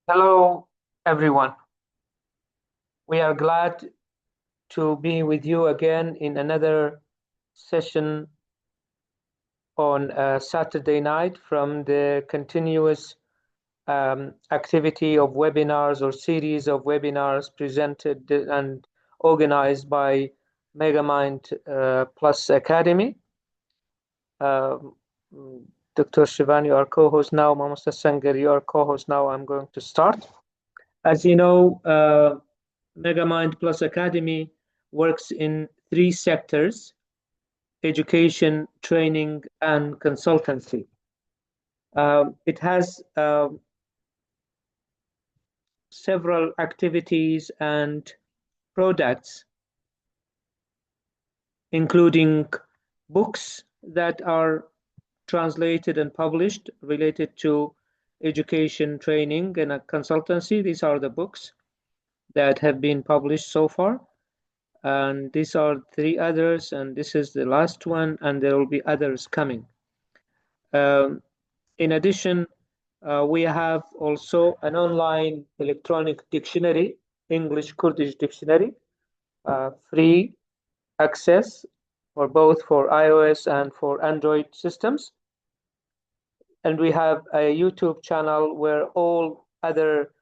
Hello, everyone. We are glad to be with you again in another session on Saturday night from the continuous activity of webinars or series of webinars presented and organized by MegaMind Plus Academy. Um, Dr. Shivan, you are co-host now. Mamusta Sanger, you are co-host now. I'm going to start. As you know, MegaMind Plus Academy works in three sectors: education, training, and consultancy. It has several activities and products, including books that are translated and published related to education, training, and consultancy. These are the books that have been published so far. And these are three others, and this is the last one, and there will be others coming. Um, in addition, we have also an online electronic dictionary, English Kurdish dictionary, free access for both for iOS and for Android systems. And we have a YouTube channel where all other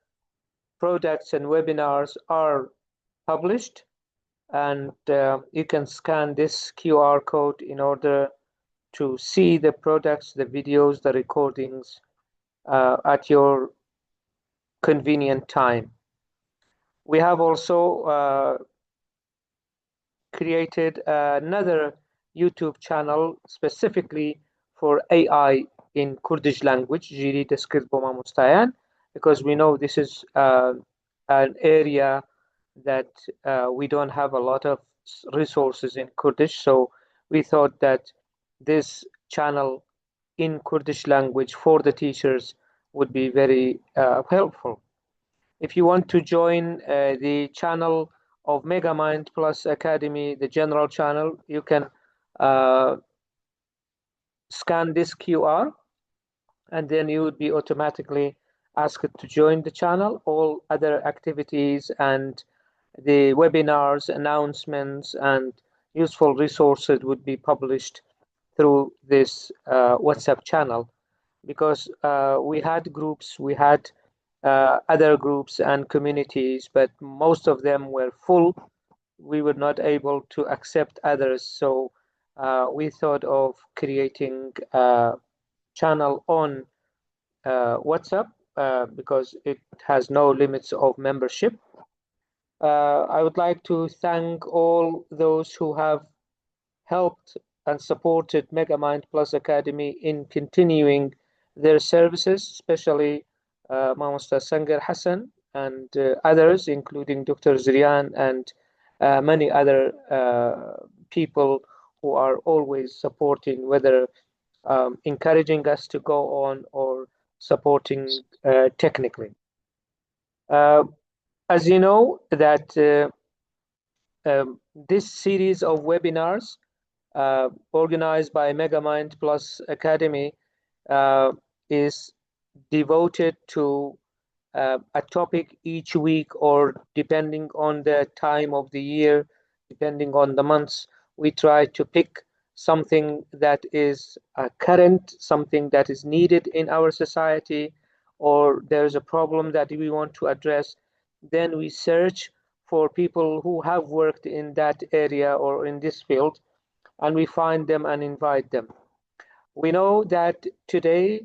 products and webinars are published. And you can scan this QR code in order to see the products, the videos, the recordings at your convenient time. We have also created another YouTube channel specifically for AI in Kurdish language, Jiri Deskir Boma Mustayan, because we know this is an area that we don't have a lot of resources in Kurdish. So we thought that this channel in Kurdish language for the teachers would be very helpful. If you want to join the channel of MegaMind Plus Academy, the general channel, you can uh, scan this QR and then you would be automatically asked to join the channel. All other activities and the webinars, announcements, and useful resources would be published through this WhatsApp channel because we had groups, we had other groups and communities, but most of them were full. We were not able to accept others, so we thought of creating a channel on WhatsApp because it has no limits of membership. I would like to thank all those who have helped and supported MegaMind Plus Academy in continuing their services, especially Master Sanger Hassan and others, including Dr. Zrian and many other people who are always supporting, whether encouraging us to go on or supporting technically. Uh, as you know, that this series of webinars organized by MegaMind Plus Academy uh, is devoted to a topic each week, or depending on the time of the year, depending on the months, we try to pick something that is current, something that is needed in our society, or there's a problem that we want to address. Then we search for people who have worked in that area or in this field, and we find them and invite them. We know that today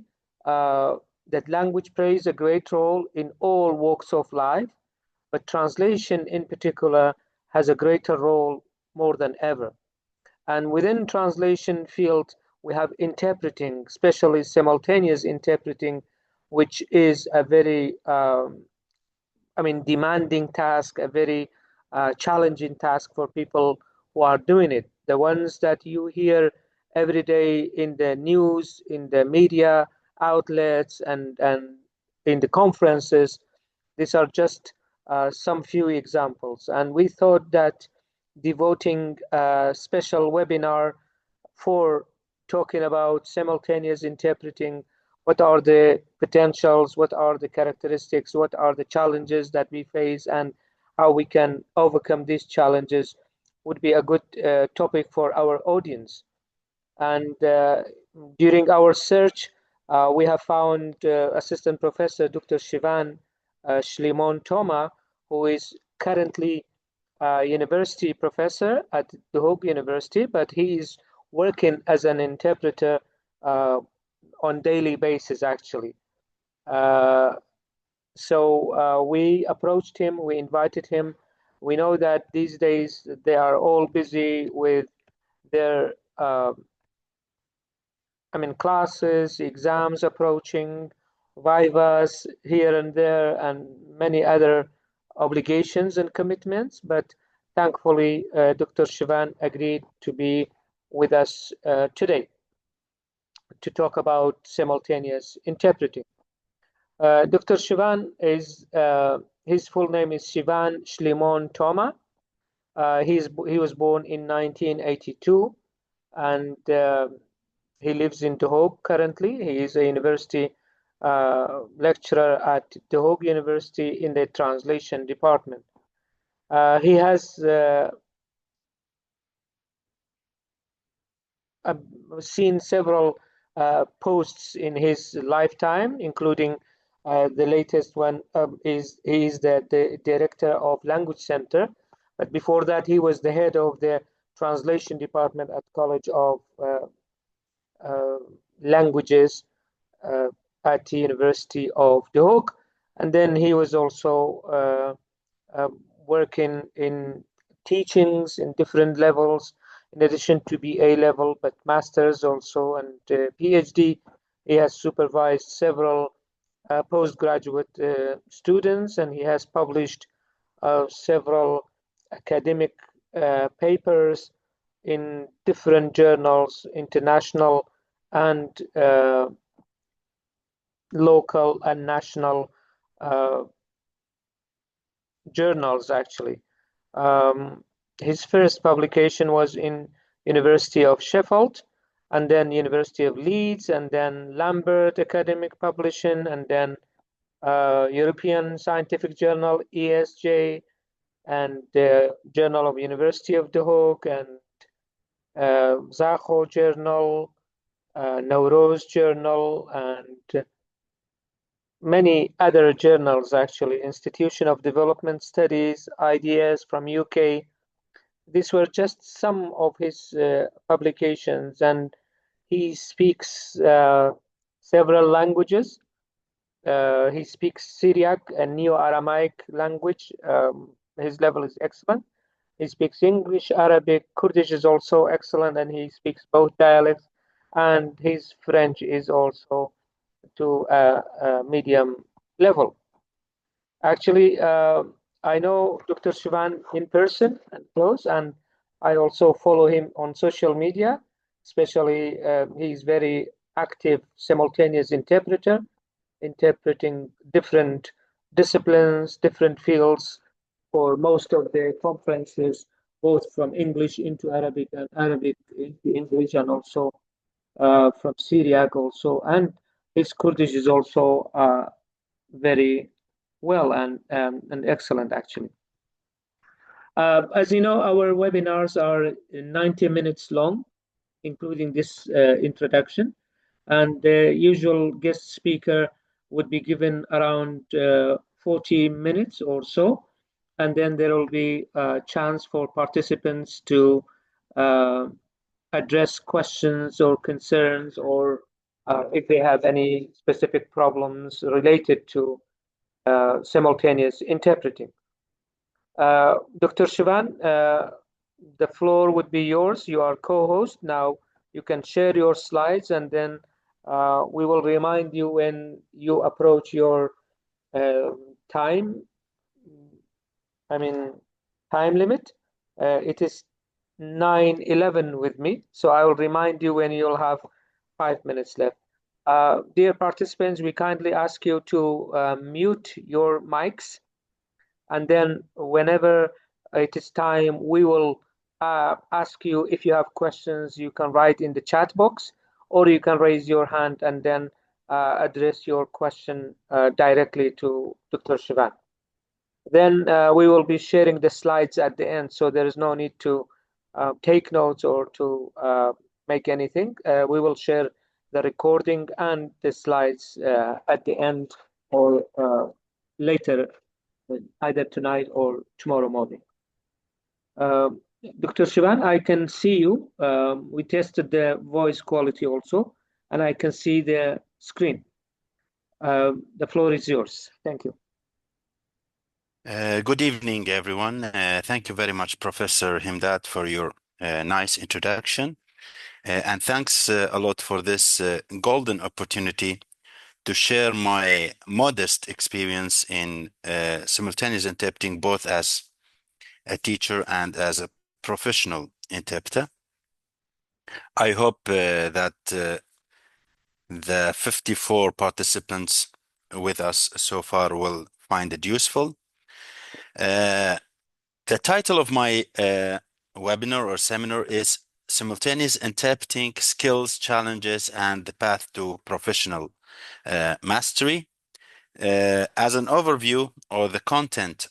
that language plays a great role in all walks of life, but translation in particular has a greater role more than ever. And within translation field, we have interpreting, especially simultaneous interpreting, which is a very, demanding task, a very challenging task for people who are doing it. The ones that you hear every day in the news, in the media outlets, and in the conferences, these are just some few examples. And we thought that devoting a special webinar for talking about simultaneous interpreting what are the potentials, what are the characteristics, what are the challenges that we face, and how we can overcome these challenges would be a good topic for our audience. And during our search, we have found Assistant Professor Dr. Shivan Shlaymoon Toma, who is currently a university professor at the Hope University, but he is working as an interpreter uh, on daily basis, actually. Uh, so we approached him, we invited him. We know that these days they are all busy with their classes, exams approaching, vivas here and there, and many other obligations and commitments. But thankfully, Dr. Shivan agreed to be with us today to talk about simultaneous interpreting. Dr. Shivan his full name is Shivan Shlaymoon Toma. He was born in 1982, and he lives in The Hague currently. He is a university lecturer at The Hague University in the translation department. He has seen several posts in his lifetime, including the latest one is he is the director of Language Center. But before that, he was the head of the translation department at College of uh, Languages uh, at the University of The Hague. And then he was also working in teachings in different levels, in addition to BA level, but masters also and PhD. He has supervised several postgraduate students, and he has published several academic papers in different journals, international and local and national uh, journals, actually. Um, his first publication was in University of Sheffield, and then University of Leeds, and then Lambert Academic Publishing, and then European Scientific Journal, ESJ, and the Journal of University of The Hague, and Zaho Journal, Nowroz Journal, and many other journals, actually. Institution of Development Studies, ideas from UK. These were just some of his publications, and he speaks several languages. He speaks Syriac and Neo-Aramaic language. His level is excellent. He speaks English, Arabic, Kurdish is also excellent, and he speaks both dialects. And his French is also to a medium level. Actually, I know Dr. Shivan in person and close, and I also follow him on social media. Especially, he's very active simultaneous interpreter, interpreting different disciplines, different fields for most of the conferences, both from English into Arabic and Arabic into English, and also from Syriac also. And his Kurdish is also very well and excellent, actually. As you know, our webinars are 90 minutes long, including this introduction, and the usual guest speaker would be given around 40 minutes or so, and then there will be a chance for participants to uh, address questions or concerns, or if they have any specific problems related to simultaneous interpreting. Dr. Shivan, the floor would be yours. You are co-host. Now you can share your slides, and then we will remind you when you approach your uh, time, I mean, time limit. It is 9:11 with me, so I will remind you when you'll have 5 minutes left. Dear participants, we kindly ask you to mute your mics, and then whenever it is time, we will ask you if you have questions. You can write in the chat box, or you can raise your hand, and then address your question directly to Dr. Shivan. Then we will be sharing the slides at the end, so there is no need to take notes or to make anything. We will share the recording and the slides at the end or later, either tonight or tomorrow morning. Dr. Shivan, I can see you. We tested the voice quality also, and I can see the screen. The floor is yours. Thank you. Good evening, everyone. Thank you very much, Professor Himdat, for your nice introduction. And thanks a lot for this golden opportunity to share my modest experience in simultaneous interpreting, both as a teacher and as a professional interpreter. I hope that the 54 participants with us so far will find it useful. The title of my webinar or seminar is Simultaneous Interpreting Skills, Challenges, and the Path to Professional Mastery. As an overview or the content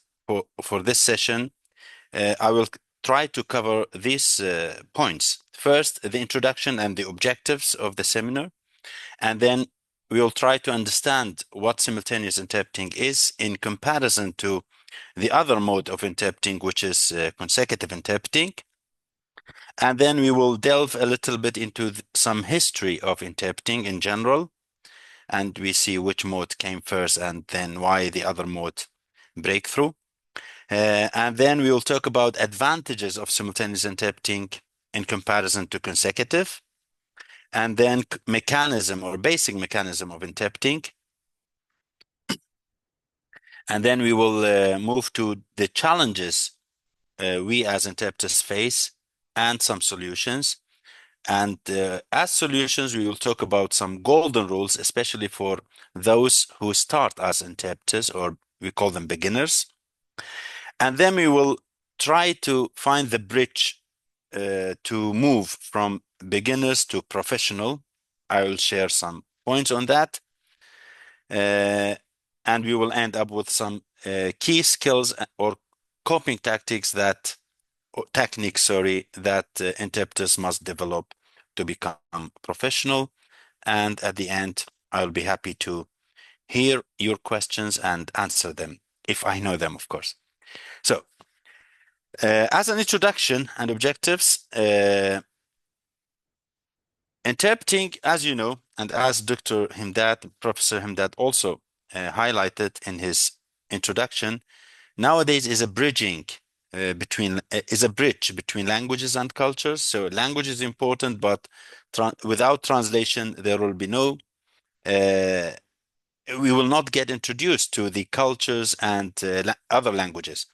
for this session, I will try to cover these points. First, the introduction and the objectives of the seminar, and then we will try to understand what simultaneous interpreting is in comparison to the other mode of interpreting, which is consecutive interpreting. And then we will delve a little bit into some history of interpreting in general, and we see which mode came first and then why the other mode breakthrough. And then we will talk about advantages of simultaneous interpreting in comparison to consecutive, and then mechanism or basic mechanism of interpreting. And then we will move to the challenges we as interpreters face and some solutions. And as solutions, we will talk about some golden rules, especially for those who start as interpreters, or we call them beginners. And then we will try to find the bridge to move from beginners to professional. I will share some points on that. And we will end up with some key skills or coping tactics that interpreters must develop to become professional. And at the end, I'll be happy to hear your questions and answer them, if I know them, of course. So, as an introduction and objectives, interpreting, as you know, and as Dr. Himdat, Professor Himdat also highlighted in his introduction, nowadays is a bridge between languages and cultures. So language is important, but without translation, there will be no, we will not get introduced to the cultures and other languages.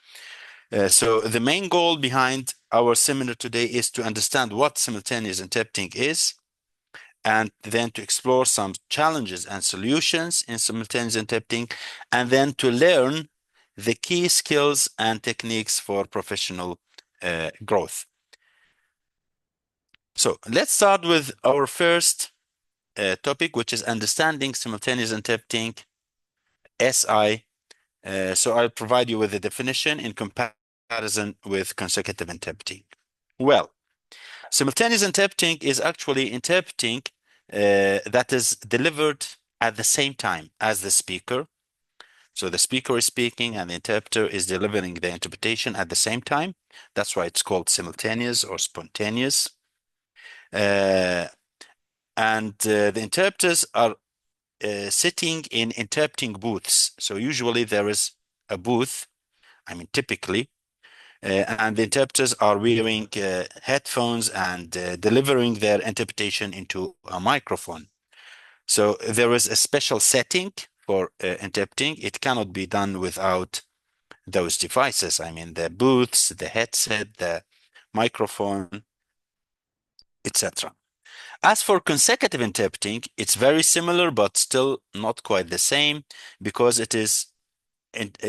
So the main goal behind our seminar today is to understand what simultaneous interpreting is, and then to explore some challenges and solutions in simultaneous interpreting, and then to learn the key skills and techniques for professional growth. So let's start with our first topic, which is understanding simultaneous interpreting, SI. So I'll provide you with a definition in comparison with consecutive interpreting. Well, simultaneous interpreting is actually interpreting that is delivered at the same time as the speaker. So the speaker is speaking and the interpreter is delivering the interpretation at the same time. That's why it's called simultaneous or spontaneous. The interpreters are sitting in interpreting booths. So usually there is a booth, typically, and the interpreters are wearing headphones and delivering their interpretation into a microphone. So there is a special setting for interpreting. It cannot be done without those devices. The booths, the headset, the microphone, etc. As for consecutive interpreting, it's very similar, but still not quite the same, because it is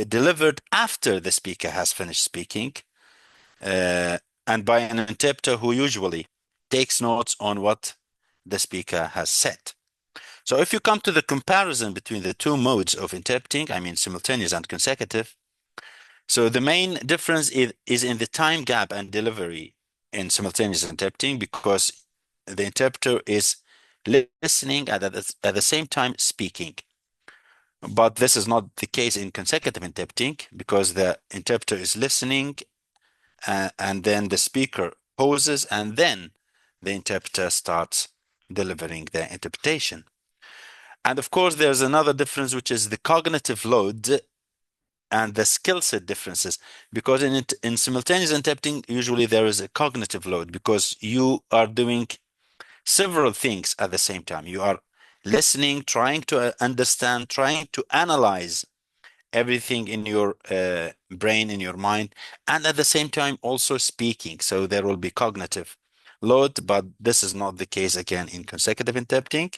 delivered after the speaker has finished speaking, and by an interpreter who usually takes notes on what the speaker has said. So if you come to the comparison between the two modes of interpreting, I mean simultaneous and consecutive, so the main difference is in the time gap and delivery in simultaneous interpreting, because the interpreter is listening at the same time speaking. But this is not the case in consecutive interpreting, because the interpreter is listening and then the speaker pauses and then the interpreter starts delivering the interpretation. And of course, there's another difference, which is the cognitive load and the skill set differences. Because in simultaneous interpreting, usually there is a cognitive load because you are doing several things at the same time. You are listening, trying to understand, trying to analyze everything in your brain, in your mind, and at the same time also speaking. So there will be cognitive load, but this is not the case again in consecutive interpreting.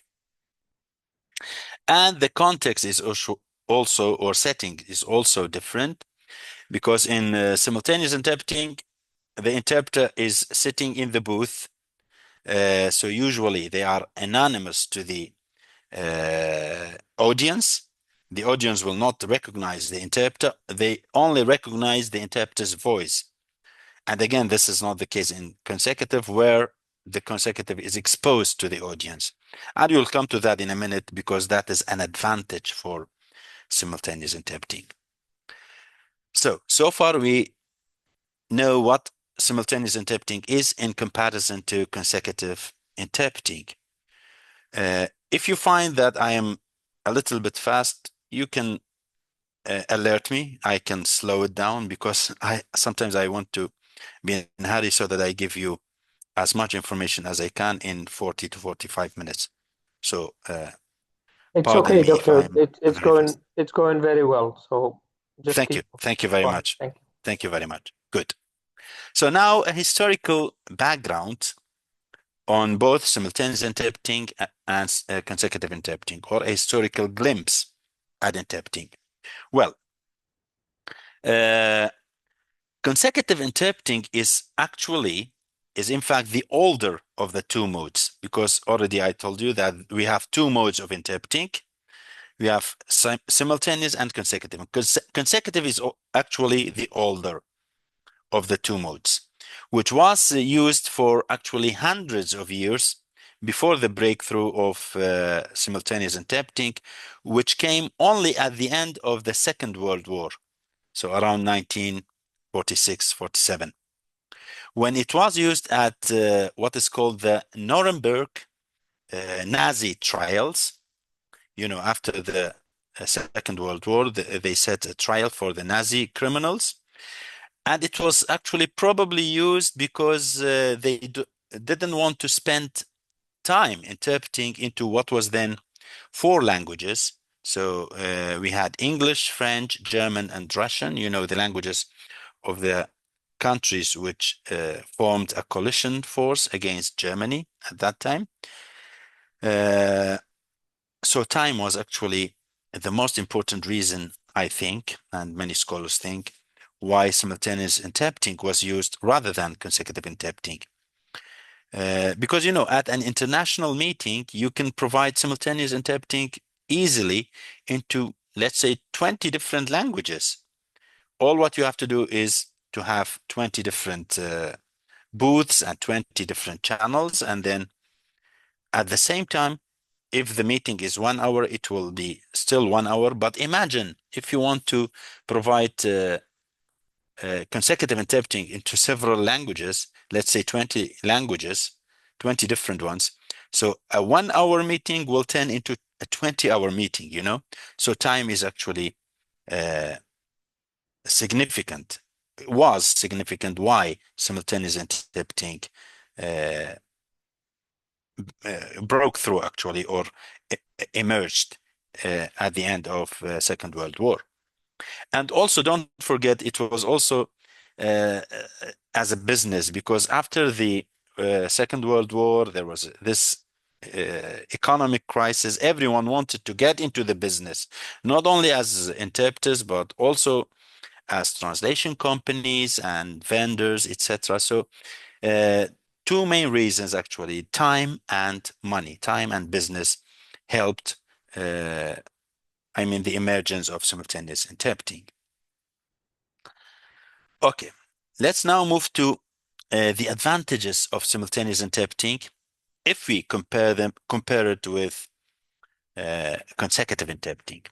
And the context is also, or setting is also different, because in simultaneous interpreting, the interpreter is sitting in the booth. So usually they are anonymous to the audience. The audience will not recognize the interpreter. They only recognize the interpreter's voice. And again, this is not the case in consecutive, where the consecutive is exposed to the audience. And you'll come to that in a minute, because that is an advantage for simultaneous interpreting. So far we know what simultaneous interpreting is in comparison to consecutive interpreting. If you find that I am a little bit fast, you can alert me. I can slow it down, because sometimes I want to be in a hurry so that I give you as much information as I can in 40 to 45 minutes. So It's pardon okay, me if doctor. I'm very fast. It's going very well. So just Thank you. keep Thank you very going. much. Thank you. Thank you very much. Good. So now a historical background on both simultaneous interpreting and consecutive interpreting, or a historical glimpse at interpreting. Well, uh, consecutive interpreting is in fact the older of the two modes, because already I told you that we have two modes of interpreting. We have simultaneous and consecutive. Consecutive is actually the older of the two modes, which was used for actually hundreds of years before the breakthrough of simultaneous interpreting, which came only at the end of the Second World War, so around 1946-47, when it was used at what is called the Nuremberg Nazi trials. After the Second World War, they set a trial for the Nazi criminals. And it was actually probably used because they didn't want to spend time interpreting into what was then four languages. So we had English, French, German, and Russian, the languages of the countries which formed a coalition force against Germany at that time. So time was actually the most important reason, I think, and many scholars think, why simultaneous interpreting was used rather than consecutive interpreting. Because, at an international meeting, you can provide simultaneous interpreting easily into, let's say, 20 different languages. All what you have to do is to have 20 different booths and 20 different channels. And then at the same time, if the meeting is 1 hour, it will be still 1 hour. But imagine if you want to provide consecutive interpreting into several languages, let's say 20 languages, 20 different ones. So a 1 hour meeting will turn into a 20-hour meeting, So time is actually significant. It was significant why simultaneous interpreting uh, broke through actually, or emerged at the end of Second World War. And also don't forget, it was also as a business, because after the Second World War, there was this economic crisis. Everyone wanted to get into the business, not only as interpreters, but also as translation companies and vendors, etc. So two main reasons, actually: time and money, time and business helped, the emergence of simultaneous interpreting. Okay, let's now move to the advantages of simultaneous interpreting if we compare it with consecutive interpreting.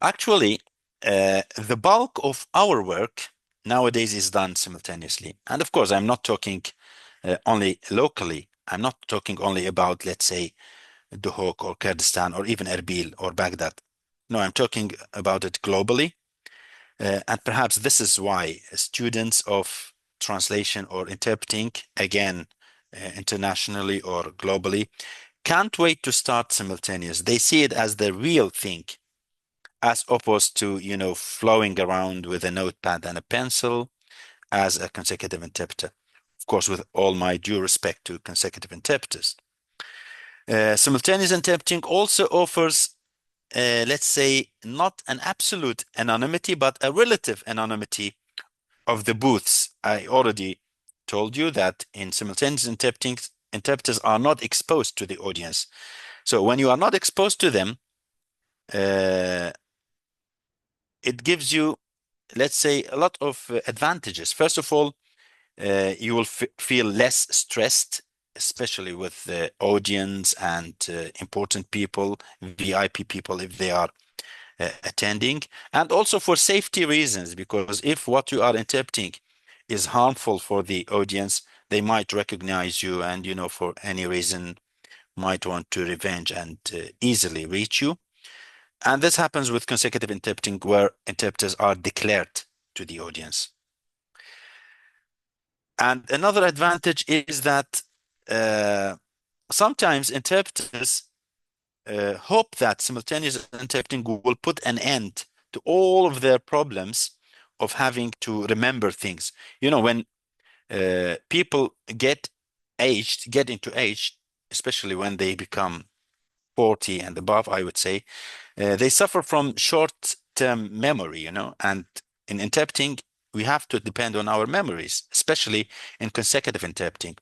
Actually, the bulk of our work nowadays is done simultaneously. And of course, I'm not talking only locally. I'm not talking only about, let's say, Duhok or Kurdistan or even Erbil or Baghdad. No, I'm talking about it globally. And perhaps this is why students of translation or interpreting, again, internationally or globally, can't wait to start simultaneous. They see it as the real thing, as opposed to, flowing around with a notepad and a pencil as a consecutive interpreter. Of course, with all my due respect to consecutive interpreters. Simultaneous interpreting also offers, let's say, not an absolute anonymity, but a relative anonymity of the booths. I already told you that in simultaneous interpreting, interpreters are not exposed to the audience. So when you are not exposed to them, it gives you, let's say, a lot of advantages. First of all, you will feel less stressed, especially with the audience and important people, VIP people, if they are attending, and also for safety reasons, because if what you are interpreting is harmful for the audience, they might recognize you and, for any reason, might want to revenge and easily reach you. And this happens with consecutive interpreting, where interpreters are declared to the audience. And another advantage is that sometimes interpreters hope that simultaneous interpreting will put an end to all of their problems of having to remember things. When people get into age, especially when they become 40 and above, I would say, they suffer from short-term memory, and in interpreting, we have to depend on our memories, especially in consecutive interpreting.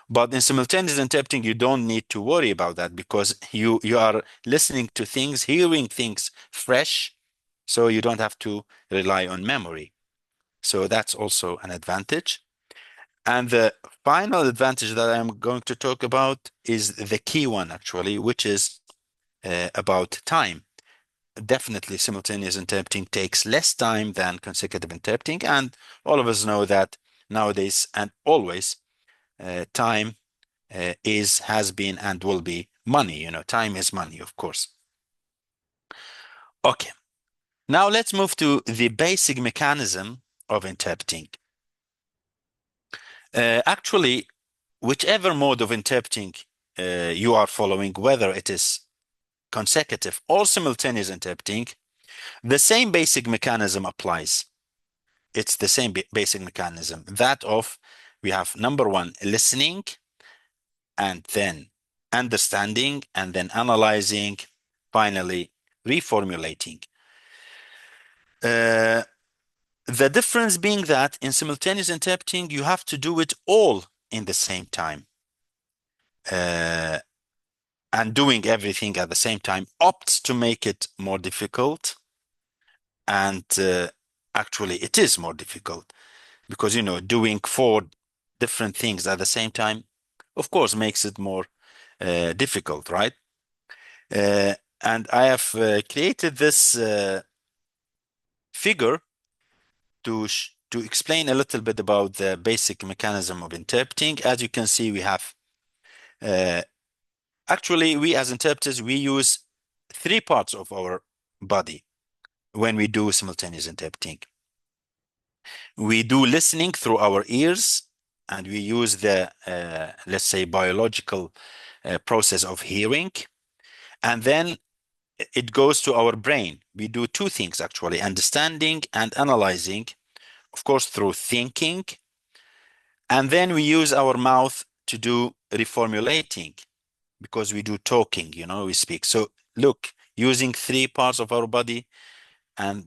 But in simultaneous interpreting, you don't need to worry about that, because you are listening to things, hearing things fresh, so you don't have to rely on memory. So that's also an advantage. And the final advantage that I'm going to talk about is the key one, actually, which is about time. Definitely, simultaneous interpreting takes less time than consecutive interpreting, and all of us know that nowadays and always, time has been, and will be money. Time is money, of course. Okay, now let's move to the basic mechanism of interpreting. Actually, whichever mode of interpreting you are following, whether it is consecutive or simultaneous interpreting, the same basic mechanism applies. It's the same basic mechanism, that of, we have number one, listening, and then understanding, and then analyzing, finally reformulating. The difference being that in simultaneous interpreting, you have to do it all in the same time. And doing everything at the same time opts to make it more difficult. And actually, it is more difficult, because, doing 4 different things at the same time, of course, makes it more difficult, right? And I have created this figure to explain a little bit about the basic mechanism of interpreting. As you can see, we have actually, we as interpreters, we use 3 parts of our body when we do simultaneous interpreting. We do listening through our ears, and we use the, let's say, biological process of hearing. And then it goes to our brain. We do 2 things, actually, understanding and analyzing, of course, through thinking. And then we use our mouth to do reformulating, because we do talking, we speak. So look, using 3 parts of our body, and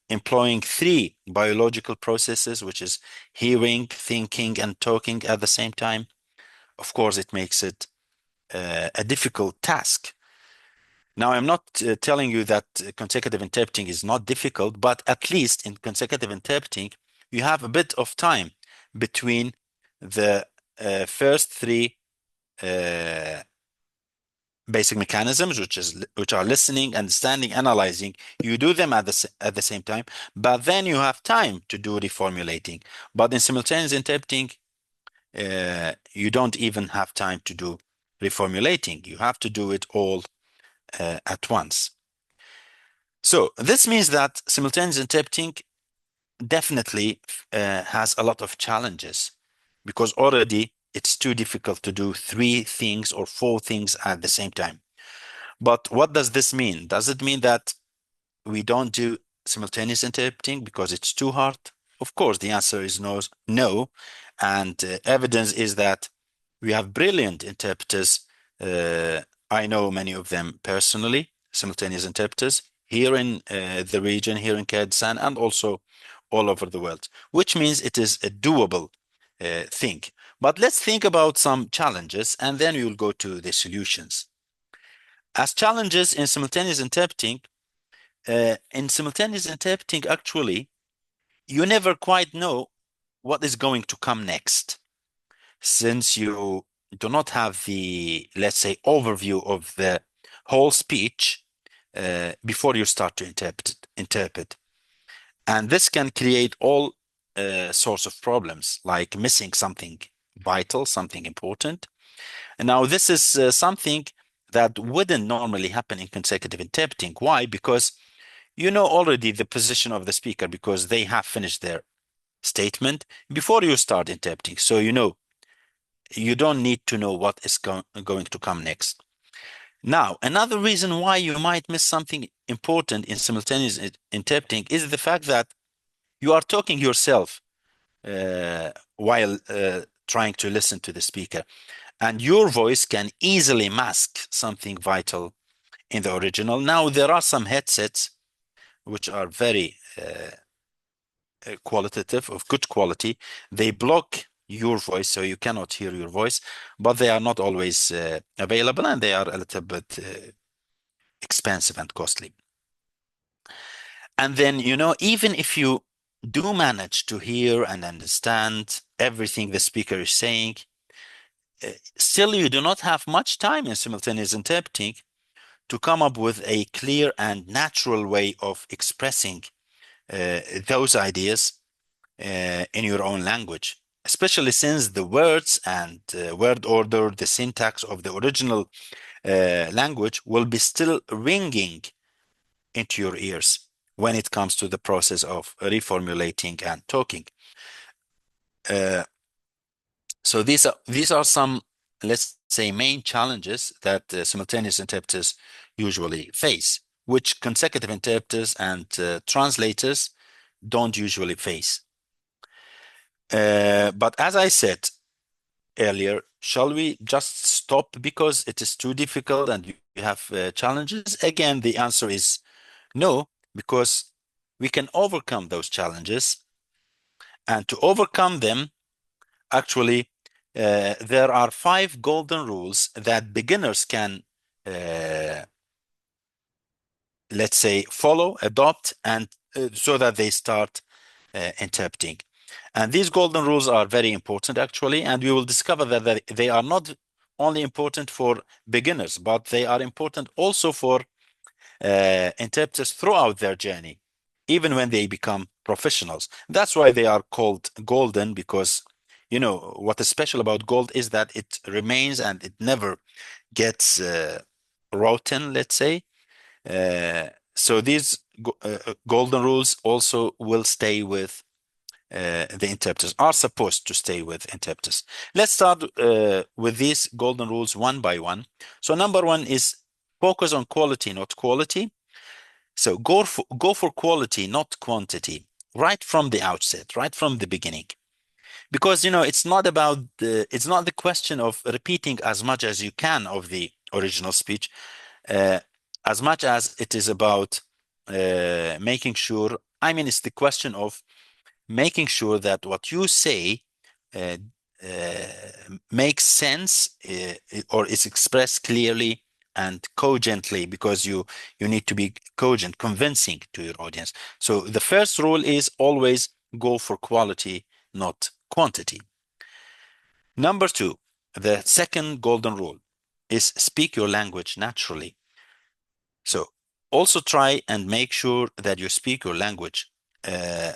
employing 3 biological processes, which is hearing, thinking, and talking at the same time. Of course, it makes it a difficult task. Now, I'm not telling you that consecutive interpreting is not difficult, but at least in consecutive interpreting, you have a bit of time between the first three basic mechanisms, which are listening, understanding, analyzing. You do them at the same time, but then you have time to do reformulating. But in simultaneous interpreting, you don't even have time to do reformulating. You have to do it all at once. So this means that simultaneous interpreting definitely has a lot of challenges, because already it's too difficult to do 3 things or 4 things at the same time. But what does this mean? Does it mean that we don't do simultaneous interpreting because it's too hard? Of course, the answer is no, no. And evidence is that we have brilliant interpreters. I know many of them personally, simultaneous interpreters here in the region, here in Kurdistan, and also all over the world, which means it is a doable thing. But let's think about some challenges, and then we will go to the solutions. As challenges in simultaneous interpreting, actually, you never quite know what is going to come next, since you do not have the, let's say, overview of the whole speech before you start to interpret. And this can create all sorts of problems, like missing something vital, something important. And now this is something that wouldn't normally happen in consecutive interpreting. Why? Because you know already the position of the speaker, because they have finished their statement before you start interpreting. So you know, you don't need to know what is going to come next. Now, another reason why you might miss something important in simultaneous interpreting is the fact that you are talking yourself while trying to listen to the speaker, and your voice can easily mask something vital in the original. Now, there are some headsets which are very qualitative, of good quality. They block your voice, so you cannot hear your voice, but they are not always available, and they are a little bit expensive and costly. And then, you know, even if you do manage to hear and understand everything the speaker is saying, still you do not have much time in simultaneous interpreting to come up with a clear and natural way of expressing those ideas in your own language, especially since the words and word order, the syntax of the original language will be still ringing into your ears when it comes to the process of reformulating and talking. So these are some, let's say, main challenges that simultaneous interpreters usually face, which consecutive interpreters and translators don't usually face. But as I said earlier, shall we just stop because it is too difficult and you have challenges? Again, the answer is no, because we can overcome those challenges. And to overcome them, actually, there are 5 golden rules that beginners can, let's say, follow, adopt, and so that they start interpreting. And these golden rules are very important, actually, and we will discover that they are not only important for beginners, but they are important also for interpreters throughout their journey, even when they become professionals. That's why they are called golden, because, you know, what is special about gold is that it remains and it never gets rotten, let's say. So these golden rules also will stay with the interpreters, are supposed to stay with interpreters. Let's start with these golden rules one by one. So number 1 is focus on quality, not quality. So go for quality, not quantity, right from the outset, right from the beginning. Because, you know, it's not the question of repeating as much as you can of the original speech, as much as it is about making sure, it's the question of making sure that what you say makes sense or is expressed clearly and cogently, because you need to be cogent, convincing to your audience. So the first rule is always go for quality, not quantity. Number two, the second golden rule is speak your language naturally. So also try and make sure that you speak your language uh,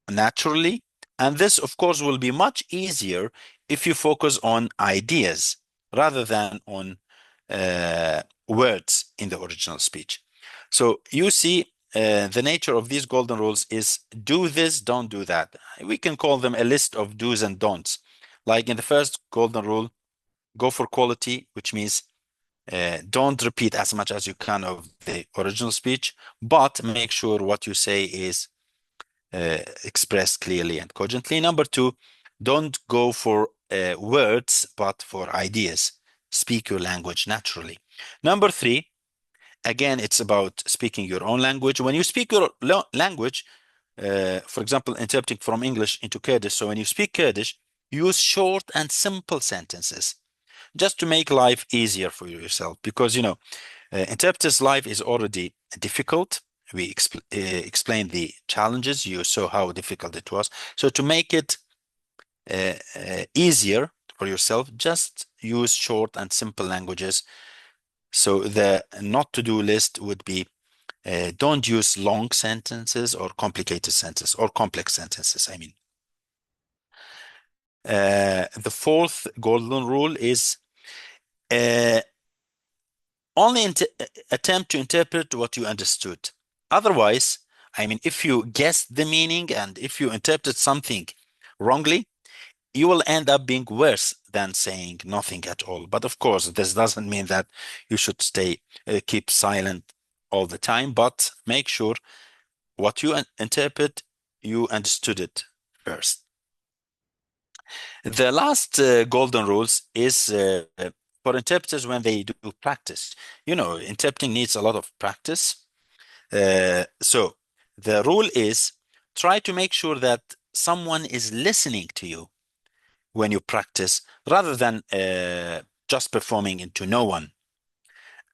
naturally. And this, of course, will be much easier if you focus on ideas rather than on words in the original speech. So you see, the nature of these golden rules is do this, don't do that. We can call them a list of do's and don'ts. Like in the first golden rule, go for quality, which means don't repeat as much as you can of the original speech, but make sure what you say is expressed clearly and cogently. Number two, don't go for words, but for ideas. Speak your language naturally. Number three, again, it's about speaking your own language. When you speak your language, for example, interpreting from English into Kurdish. So when you speak Kurdish, use short and simple sentences just to make life easier for yourself. Because, interpreter's life is already difficult. We explained the challenges. You saw how difficult it was. So to make it easier for yourself, just use short and simple languages. So the not to do list would be don't use long sentences or complicated sentences or complex sentences, I mean. The fourth golden rule is uh, only attempt to interpret what you understood. Otherwise, I mean, if you guess the meaning and if you interpret something wrongly, you will end up being worse than saying nothing at all. But of course, this doesn't mean that you should keep silent all the time, but make sure what you interpret, you understood it first. The last golden rules is for interpreters when they do practice. Interpreting needs a lot of practice. So the rule is try to make sure that someone is listening to you when you practice rather than just performing into no one.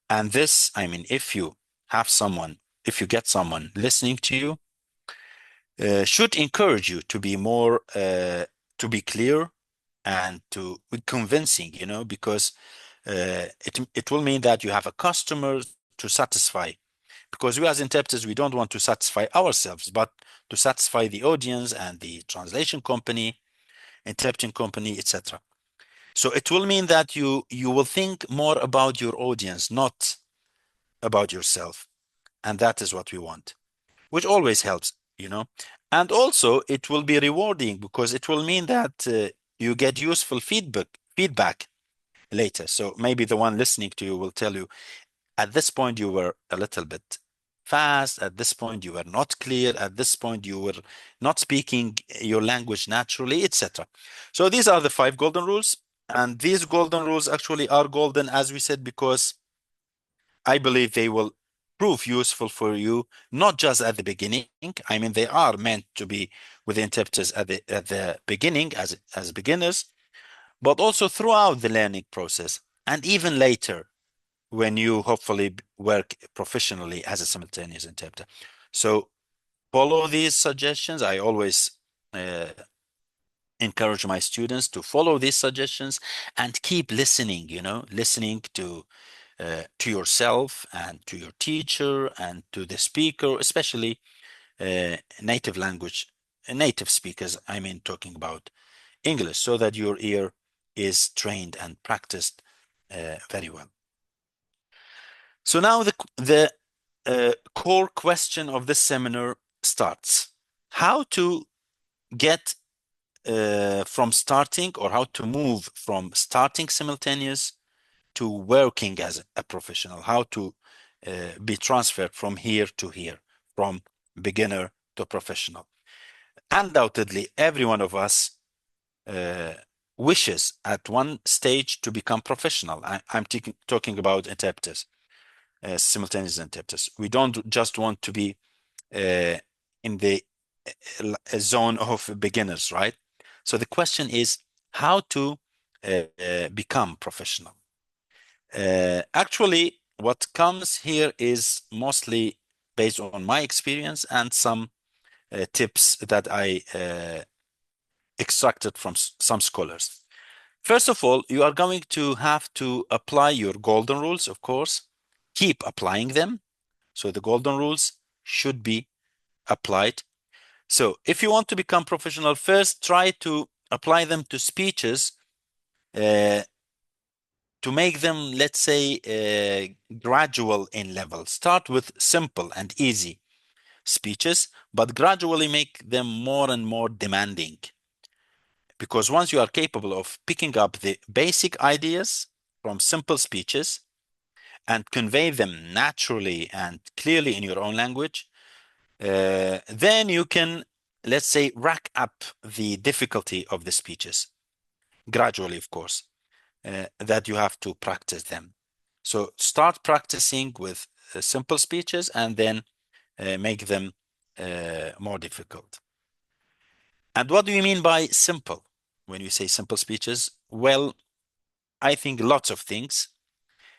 And this, I mean, if you get someone listening to you, should encourage you to be more, to be clear and to be convincing, because it will mean that you have a customer to satisfy. Because we as interpreters, we don't want to satisfy ourselves, but to satisfy the audience and the translation company, interpreting company, etc. So it will mean that you will think more about your audience, not about yourself. And that is what we want, which always helps. And also it will be rewarding because it will mean that you get useful feedback later. So maybe the one listening to you will tell you, at this point you were a little bit fast, at this point you were not clear, at this point you were not speaking your language naturally, etc. So these are the 5 golden rules. And these golden rules actually are golden, as we said, because I believe they will prove useful for you, not just at the beginning. I mean, they are meant to be with interpreters at the beginning as beginners, but also throughout the learning process and even later when you hopefully work professionally as a simultaneous interpreter. So follow these suggestions. I always uh, encourage my students to follow these suggestions and keep listening, listening to yourself and to your teacher and to the speaker, especially native speakers. I mean, talking about English, so that your ear is trained and practiced very well. So now the core question of this seminar starts: how to get from starting, or how to move from starting simultaneous to working as a professional, how to be transferred from here to here, from beginner to professional. Undoubtedly, every one of us uh, wishes at one stage to become professional. I'm talking about interpreters, simultaneous interpreters. We don't just want to be in the zone of beginners, right? So the question is, how to become professional. Actually, what comes here is mostly based on my experience and some tips that I extracted from some scholars. First of all, you are going to have to apply your golden rules, of course. Keep applying them. So the golden rules should be applied. So if you want to become professional, first try to apply them to speeches uh, to make them, let's say, gradual in level. Start with simple and easy speeches, but gradually make them more and more demanding. Because once you are capable of picking up the basic ideas from simple speeches and convey them naturally and clearly in your own language, then you can, let's say, rack up the difficulty of the speeches gradually, of course, that you have to practice them. So start practicing with simple speeches and then make them more difficult. And what do you mean by simple when you say simple speeches? Well, I think lots of things.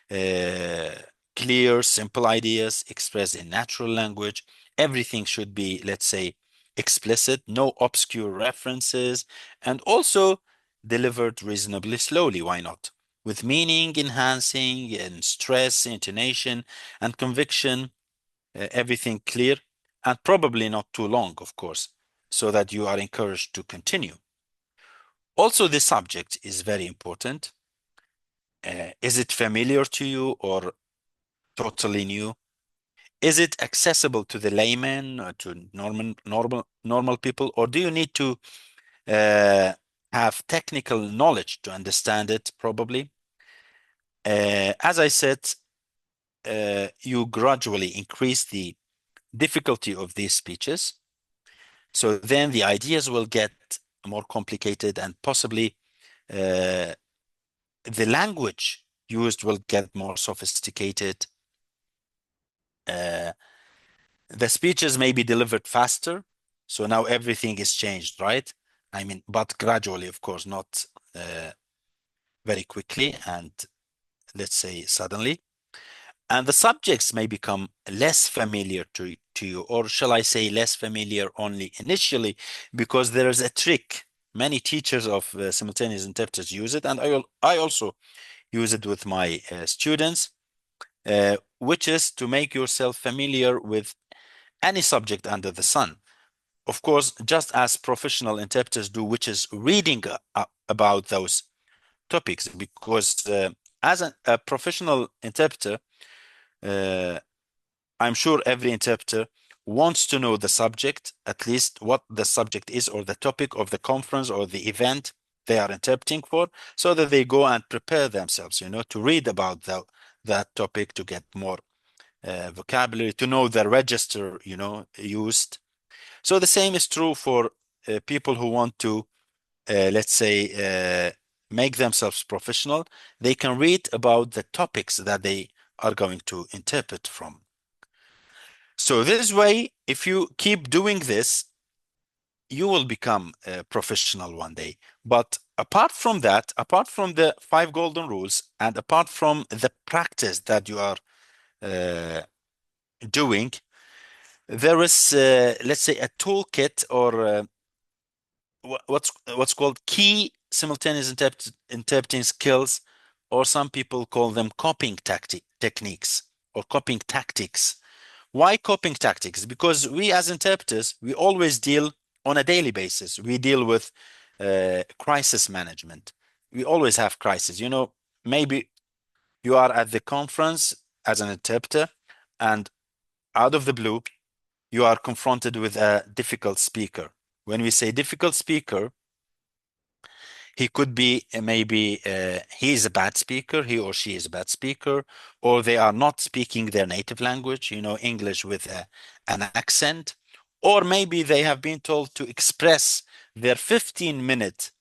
Uh, Clear, simple ideas expressed in natural language. Everything should be, let's say, explicit, no obscure references, and also delivered reasonably slowly. Why not? With meaning enhancing and stress, intonation, and conviction, everything clear, and probably not too long, of course, so that you are encouraged to continue. Also, the subject is very important. Is it familiar to you or totally new? Is it accessible to the layman or to normal people, or do you need to uh, have technical knowledge to understand it? Probably. As I said, you gradually increase the difficulty of these speeches, so then the ideas will get more complicated and possibly uh, the language used will get more sophisticated. Uh, the speeches may be delivered faster. So now everything is changed, right? I mean, but gradually, of course, not very quickly and let's say suddenly. And the subjects may become less familiar to you, or shall I say less familiar only initially, because there is a trick. Many teachers of simultaneous interpreters use it, and I also use it with my students, which is to make yourself familiar with any subject under the sun. Of course, just as professional interpreters do, which is reading about those topics, because as a professional interpreter, uh, I'm sure every interpreter wants to know the subject, at least what the subject is, or the topic of the conference or the event they are interpreting for, so that they go and prepare themselves, to read about that topic, to get more vocabulary, to know the register, used. So the same is true for people who want to, let's say, make themselves professional. They can read about the topics that they are going to interpret from. So this way, if you keep doing this, you will become a professional one day. But apart from that, apart from the 5 golden rules, and apart from the practice that you are doing, there is, let's say, a toolkit or what's called key simultaneous interpreting skills, or some people call them copying techniques or copying tactics. Why copying tactics? Because we as interpreters, we always deal on a daily basis. We deal with crisis management. We always have crisis. Maybe you are at the conference as an interpreter, and out of the blue, you are confronted with a difficult speaker. When we say difficult speaker, he could be maybe he is a bad speaker, he or she is a bad speaker, or they are not speaking their native language, English with an accent, or maybe they have been told to express their 15-minute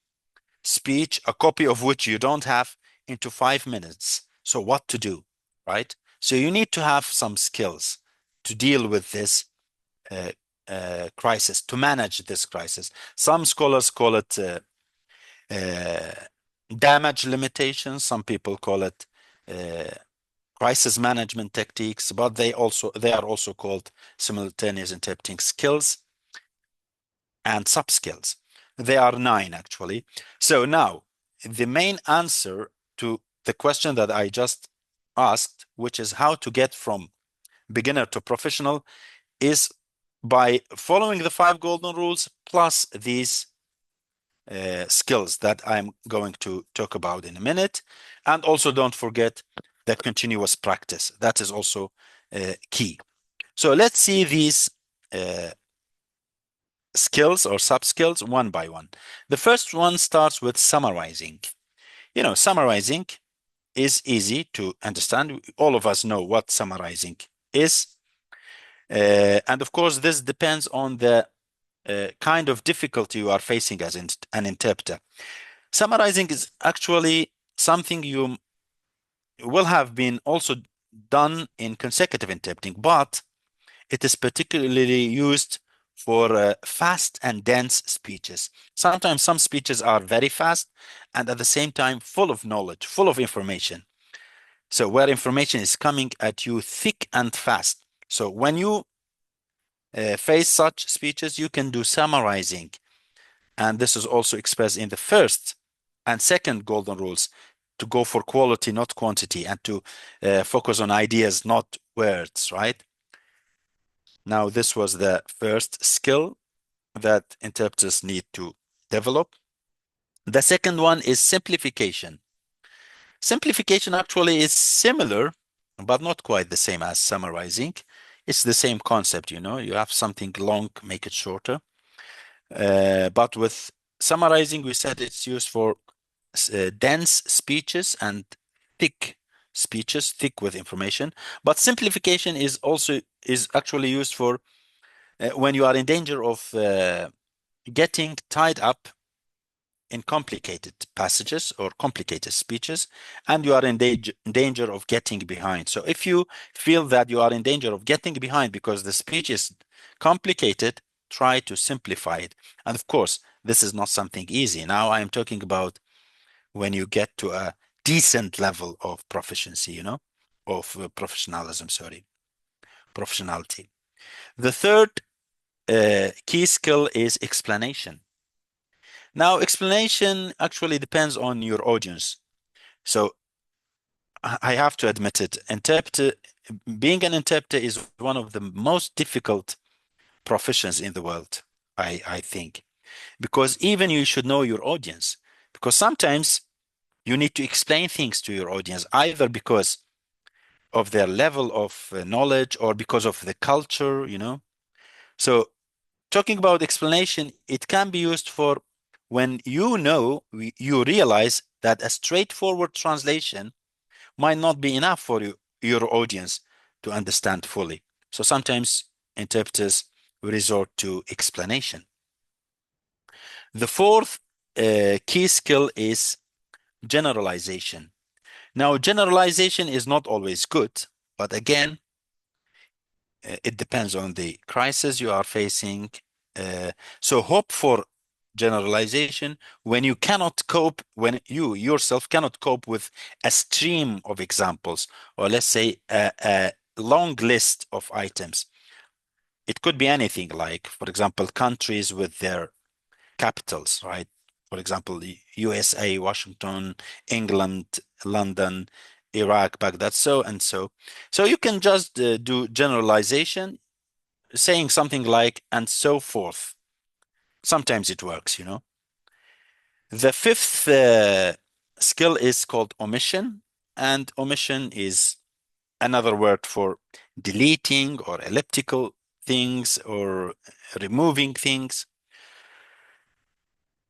speech, a copy of which you don't have, into 5 minutes. So what to do, right? So you need to have some skills to deal with this crisis, to manage this crisis. Some scholars call it uh, damage limitations. Some people call it crisis management techniques, but they are also called simultaneous interpreting skills and sub-skills. They are 9 actually. So now the main answer to the question that I just asked, which is how to get from beginner to professional, is by following the 5 golden rules plus these skills that I'm going to talk about in a minute. And also don't forget the continuous practice. That is also key. So let's see these skills or sub-skills one by one. The first one starts with summarizing. Summarizing is easy to understand. All of us know what summarizing is. And of course, this depends on the kind of difficulty you are facing as an interpreter. Summarizing is actually something you will have been also done in consecutive interpreting, but it is particularly used for fast and dense speeches. Sometimes some speeches are very fast and at the same time full of knowledge, full of information. So where information is coming at you thick and fast. So when you face such speeches, you can do summarizing. And this is also expressed in the first and second golden rules, to go for quality, not quantity, and to focus on ideas, not words, right? Now, this was the first skill that interpreters need to develop. The second one is simplification. Simplification actually is similar, but not quite the same as summarizing. It's the same concept, you have something long, make it shorter. But with summarizing, we said it's used for dense speeches and thick speeches, thick with information. But simplification is actually used for when you are in danger of getting tied up in complicated passages or complicated speeches, and you are in danger of getting behind. So if you feel that you are in danger of getting behind because the speech is complicated, try to simplify it. And of course, this is not something easy. Now I am talking about when you get to a decent level of proficiency, of professionalism, professionality. The third key skill is explanation. Now, explanation actually depends on your audience. So I have to admit it, being an interpreter is one of the most difficult professions in the world, I think, because even you should know your audience, because sometimes you need to explain things to your audience, either because of their level of knowledge or because of the culture. So talking about explanation, it can be used for when you realize that a straightforward translation might not be enough for your audience to understand fully. So sometimes interpreters resort to explanation. The fourth key skill is generalization. Now, generalization is not always good, but again, it depends on the crisis you are facing. So hope for generalization when you cannot cope, when you yourself cannot cope with a stream of examples, or let's say a long list of items. It could be anything, like, for example, countries with their capitals, right? For example, the USA, Washington, England, London, Iraq, Baghdad, so and so. So you can just do generalization, saying something like, and so forth. Sometimes it works. The fifth skill is called omission, and omission is another word for deleting or elliptical things or removing things.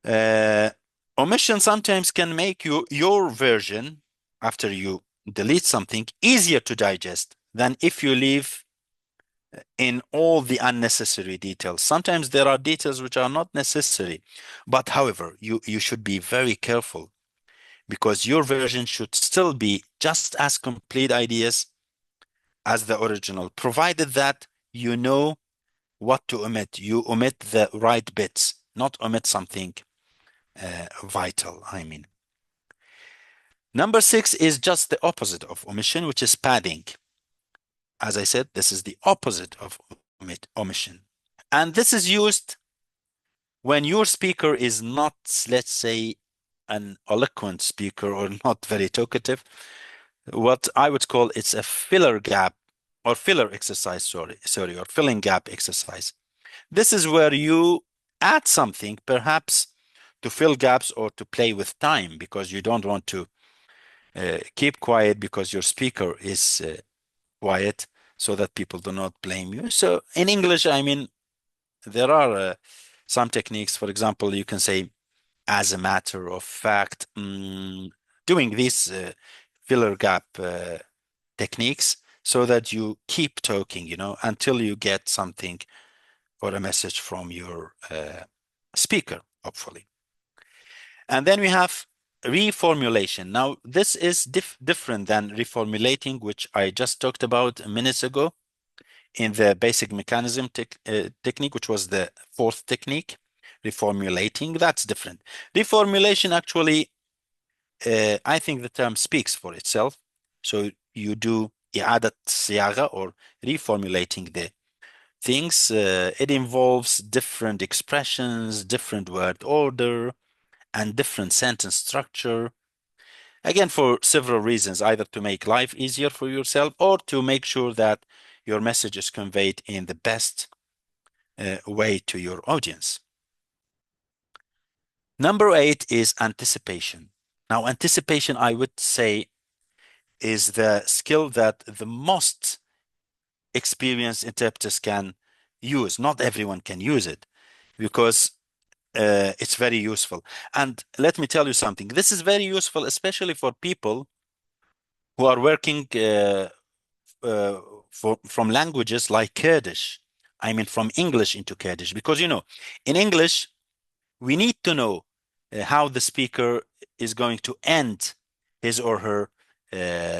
Uh, Omission sometimes can make your version, after you delete something, easier to digest than if you leave in all the unnecessary details. Sometimes there are details which are not necessary, but however, you should be very careful, because your version should still be just as complete ideas as the original, provided that you know what to omit. You omit the right bits, not omit something vital, I mean. Number 6 is just the opposite of omission, which is padding. As I said, this is the opposite of omission. And this is used when your speaker is not, let's say, an eloquent speaker or not very talkative. What I would call it's a filler gap or filler exercise, sorry, or filling gap exercise. This is where you add something, perhaps to fill gaps or to play with time, because you don't want to keep quiet because your speaker is quiet, so that people do not blame you. So in English, I mean, there are some techniques. For example, you can say, as a matter of fact, doing these filler gap techniques so that you keep talking, until you get something or a message from your speaker, hopefully. And then we have reformulation. Now, this is different than reformulating, which I just talked about minutes ago in the basic mechanism technique, which was the fourth technique. Reformulating, that's different. Reformulation, actually, I think the term speaks for itself. So you do إعادة صياغة, or reformulating the things. It involves different expressions, different word order, and different sentence structure. Again, for several reasons, either to make life easier for yourself or to make sure that your message is conveyed in the best way to your audience. Number 8 is anticipation. Now, anticipation, I would say, is the skill that the most experienced interpreters can use. Not everyone can use it, because it's very useful. And let me tell you something. This is very useful, especially for people who are working from languages like Kurdish. I mean, from English into Kurdish, because, in English, we need to know how the speaker is going to end his or her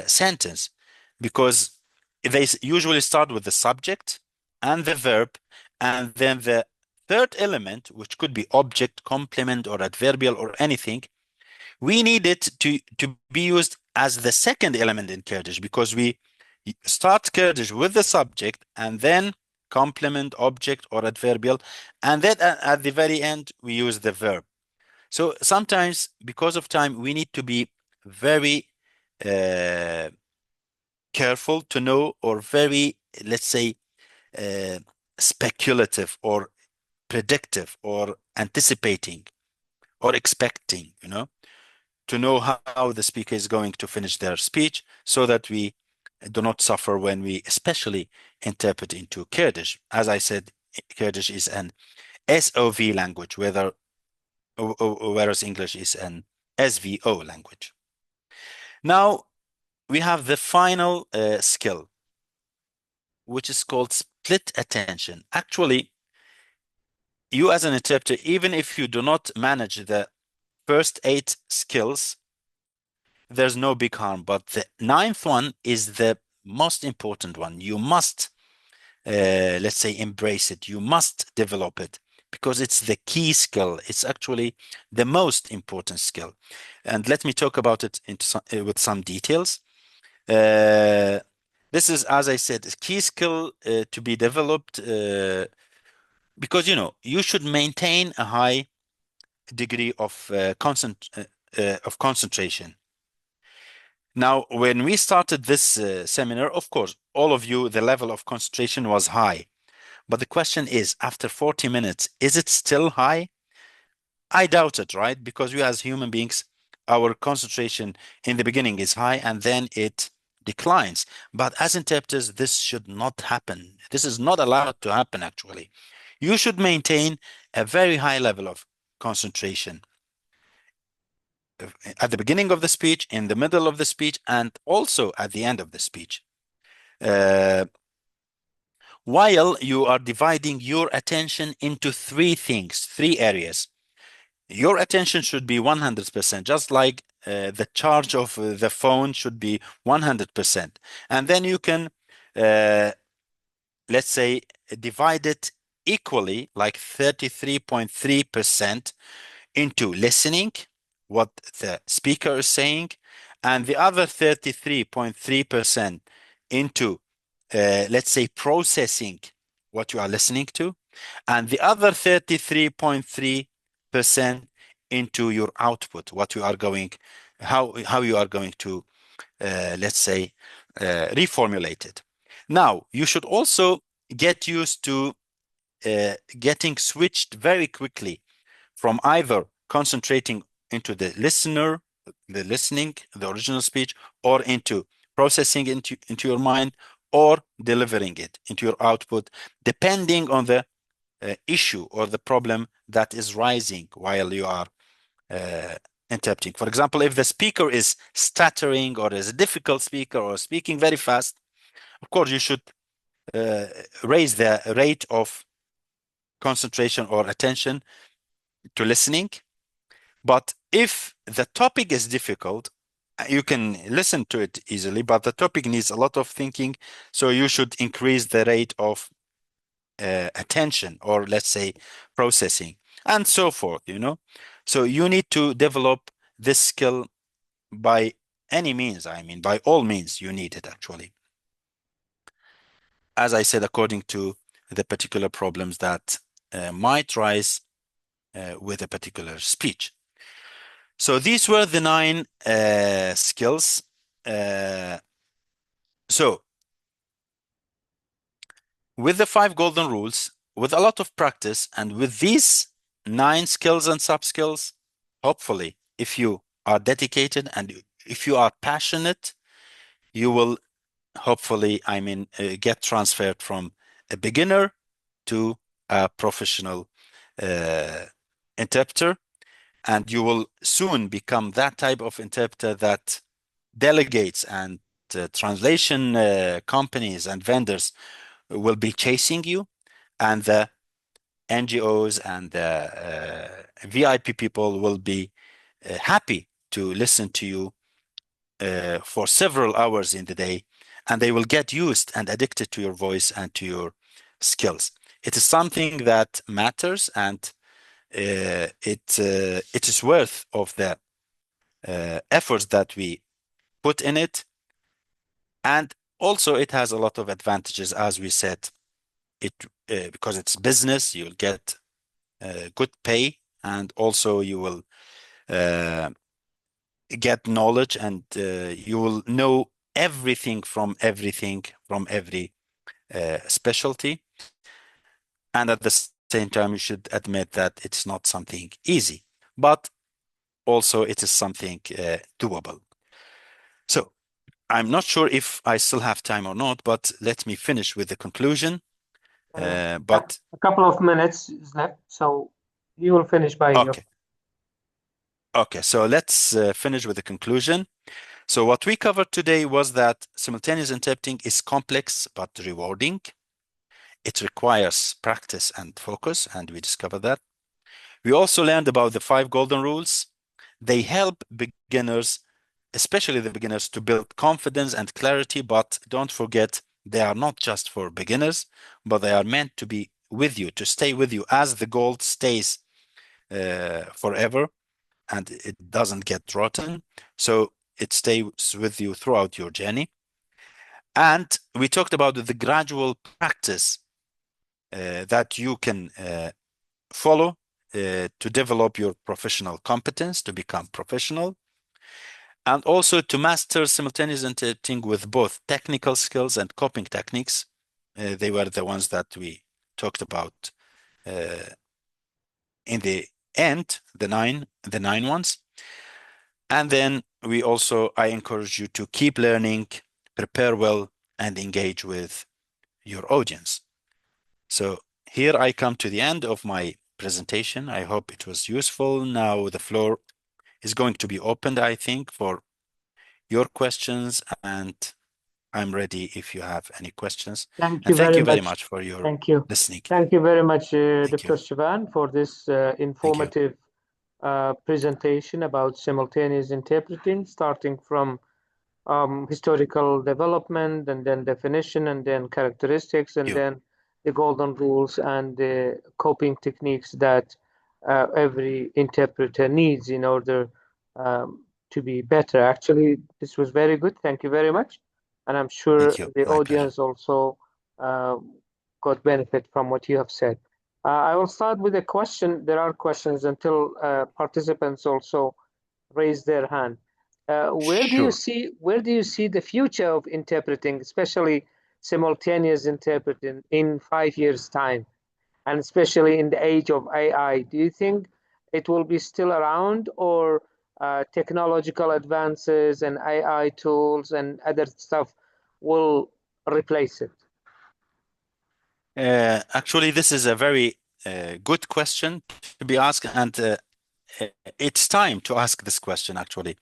sentence, because they usually start with the subject and the verb, and then the third element, which could be object, complement, or adverbial, or anything. We need it to be used as the second element in Kurdish, because we start Kurdish with the subject and then complement, object, or adverbial, and then at the very end we use the verb. So sometimes, because of time, we need to be very careful to know, or very, let's say, speculative or predictive or anticipating or expecting, to know how the speaker is going to finish their speech, so that we do not suffer when we especially interpret into Kurdish. As I said, Kurdish is an SOV language, whereas English is an SVO language. Now, we have the final skill, which is called split attention. Actually, you as an interpreter, even if you do not manage the first 8 skills, there's no big harm. But the 9th one is the most important one. You must, let's say, embrace it. You must develop it, because it's the key skill. It's actually the most important skill. And let me talk about it with some details. This is, as I said, a key skill to be developed, because, you should maintain a high degree of concentration. Now, when we started this seminar, of course, all of you, the level of concentration was high. But the question is, after 40 minutes, is it still high? I doubt it, right? Because we as human beings, our concentration in the beginning is high and then it declines. But as interpreters, this should not happen. This is not allowed to happen, actually. You should maintain a very high level of concentration at the beginning of the speech, in the middle of the speech, and also at the end of the speech. While you are dividing your attention into 3 things, 3 areas. Your attention should be 100%, just like the charge of the phone should be 100%. And then you can, let's say, divide it equally, like 33.3% into listening, what the speaker is saying, and the other 33.3% into, let's say, processing what you are listening to, and the other 33.3% into your output, what you are going, how you are going to, let's say, reformulate it. Now, you should also get used to getting switched very quickly from either concentrating into the listener, the listening, the original speech, or into processing into your mind, or delivering it into your output, depending on the issue or the problem that is rising while you are uh, interpreting. For example, if the speaker is stuttering or is a difficult speaker or speaking very fast, of course, you should raise the rate of concentration or attention to listening. But if the topic is difficult, you can listen to it easily, but the topic needs a lot of thinking. So you should increase the rate of attention, or let's say processing, and so forth, you know. So you need to develop this skill by any means. I mean, by all means, you need it actually. As I said, according to the particular problems that might rise with a particular speech. So these were the 9 skills. So with the 5 golden rules, with a lot of practice, and with these 9 skills and sub-skills, hopefully, if you are dedicated and if you are passionate, you will hopefully, get transferred from a beginner to a professional interpreter, and you will soon become that type of interpreter that delegates and translation companies and vendors will be chasing you, and the NGOs and the VIP people will be happy to listen to you for several hours in the day, and they will get used and addicted to your voice and to your skills. It is something that matters, and it is worth of the efforts that we put in it. And also it has a lot of advantages, as we said. It because it's business, you'll get good pay, and also you will get knowledge, and you will know everything from every specialty. And at the same time, you should admit that it's not something easy, but also it is something doable. So I'm not sure if I still have time or not, but let me finish with the conclusion. But A couple of minutes is left, so you will finish by your. Okay, so let's finish with the conclusion. So what we covered today was that simultaneous interpreting is complex but rewarding. It requires practice and focus, and we discovered that. We also learned about the 5 golden rules. They help beginners, especially the beginners, to build confidence and clarity, but don't forget, they are not just for beginners, but they are meant to be with you, to stay with you, as the gold stays forever and it doesn't get rotten. So it stays with you throughout your journey. And we talked about the gradual practice that you can follow to develop your professional competence, to become professional, and also to master simultaneous interpreting with both technical skills and coping techniques. They were the ones that we talked about in the end, the nine ones. And then I encourage you to keep learning, prepare well, and engage with your audience. So here I come to the end of my presentation. I hope it was useful. Now the floor is going to be opened, I think, for your questions, and I'm ready if you have any questions. Thank And you thank very you very much. much for your Thank you. listening. Thank you very much, Thank Dr. you. Shivan, for this Thank you. informative presentation about simultaneous interpreting, starting from historical development, and then definition, and then characteristics, and You. then the golden rules and the coping techniques that every interpreter needs in order to be better. Actually, this was very good. Thank you very much. And I'm sure Thank you. the My pleasure. audience also uh, got benefit from what you have said. I will start with a question. There are questions until participants also raise their hand. Sure. Where do you see the future of interpreting, especially simultaneous interpreting, in 5 years' time? And especially in the age of AI, do you think it will be still around, or technological advances and AI tools and other stuff will replace it? Actually, this is a very good question to be asked, and it's time to ask this question, actually.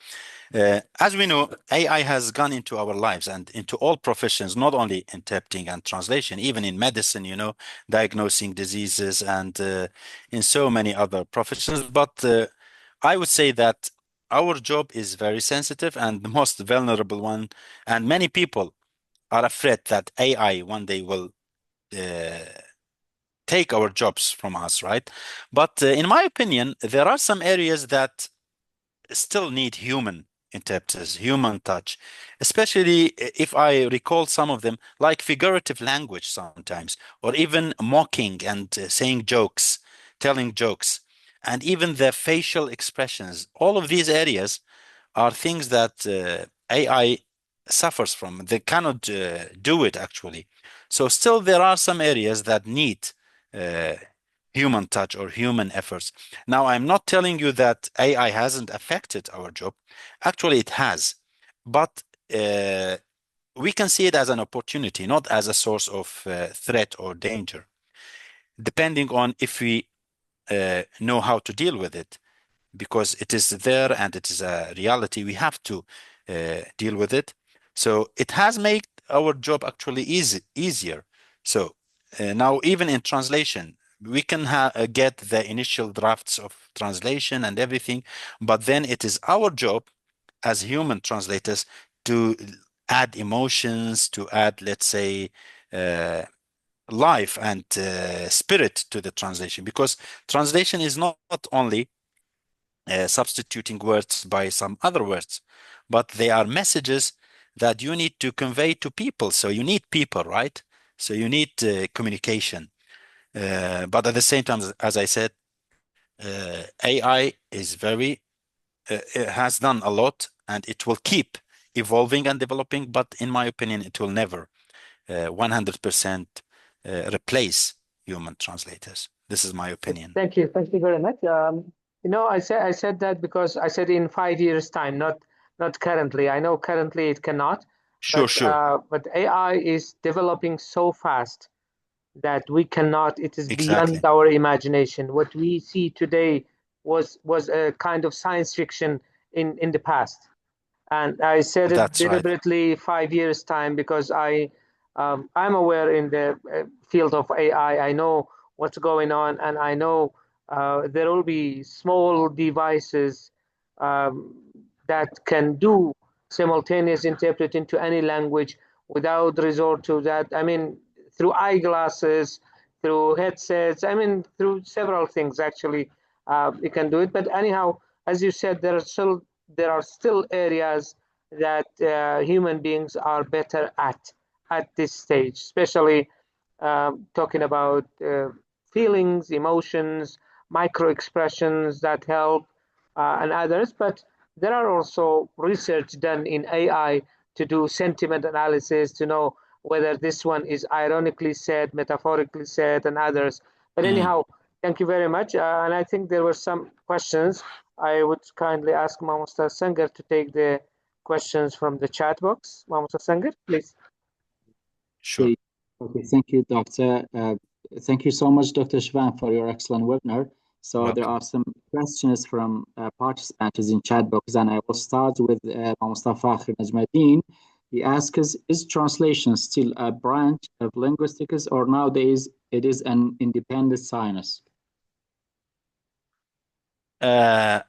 As we know, AI has gone into our lives and into all professions, not only interpreting and translation, even in medicine, diagnosing diseases and in so many other professions. But I would say that our job is very sensitive and the most vulnerable one. And many people are afraid that AI one day will uh, take our jobs from us, right? But in my opinion, there are some areas that still need human interpreters, human touch, especially if I recall some of them, like figurative language sometimes, or even mocking and saying jokes, telling jokes, and even the facial expressions. All of these areas are things that AI suffers from. They cannot do it actually. So still there are some areas that need uh, human touch or human efforts. Now, I'm not telling you that AI hasn't affected our job. Actually, it has, but uh, we can see it as an opportunity, not as a source of threat or danger, depending on if we know how to deal with it, because it is there and it is a reality. We have to deal with it. So it has made our job actually easier. So now, even in translation, we can get the initial drafts of translation and everything, but then it is our job as human translators to add emotions, to add, let's say, uh, life and spirit to the translation, because translation is not only substituting words by some other words, but they are messages that you need to convey to people. So you need people, right? So you need communication. But at the same time, as I said, AI is it has done a lot and it will keep evolving and developing. But in my opinion, it will never 100% replace human translators. This is my opinion. Thank you very much. I said that because I said in 5 years' time, not currently. I know currently it cannot, Sure, sure. but AI is developing so fast that we cannot. It is beyond Exactly. our imagination. What we see today was a kind of science fiction in the past. And I said it That's right. deliberately 5 years time because I'm aware in the field of AI. I know what's going on, and I know there will be small devices um, that can do simultaneous interpret into any language without resort to that. I mean, through eyeglasses, through headsets. I mean, through several things actually, you can do it. But anyhow, as you said, there are still areas that human beings are better at this stage, especially talking about feelings, emotions, micro expressions that help, and others. But there are also research done in AI to do sentiment analysis to know whether this one is ironically said, metaphorically said, and others. But Mm, anyhow, thank you very much. And I think there were some questions. I would kindly ask Mamusta Sanger to take the questions from the chat box. Mamusta Sanger, please. sure. Okay, okay. Thank you, Doctor. Thank you so much, Dr. Shivan, for your excellent webinar. So there Welcome. are some questions from participants in chat box, and I will start with Mustafa Najmuddin. He asks, is translation still a branch of linguistics, or nowadays it is an independent science? Uh,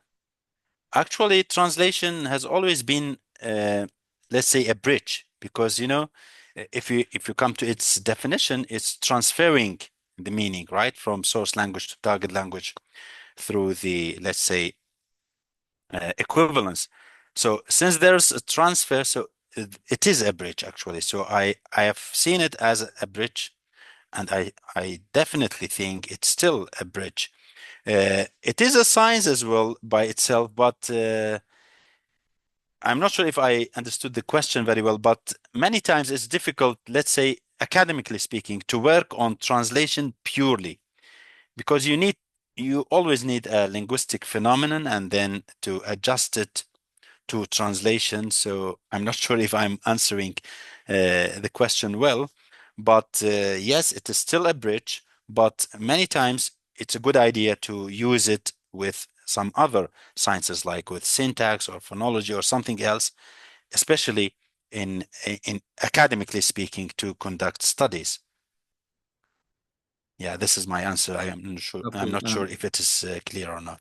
Actually, translation has always been, let's say, a bridge, because if you come to its definition, it's transferring the meaning, right, from source language to target language. through the, let's say, equivalence. So since there's a transfer, so it is a bridge actually. So I have seen it as a bridge, and I definitely think it's still a bridge. It is a science as well by itself, but I'm not sure if I understood the question very well, but many times it's difficult, let's say, academically speaking, to work on translation purely because you always need a linguistic phenomenon and then to adjust it to translation. So I'm not sure if I'm answering the question well, but yes, it is still a bridge, but many times it's a good idea to use it with some other sciences like with syntax or phonology or something else, especially in academically speaking to conduct studies. Yeah, this is my answer. I'm Okay, not sure if it is clear or not.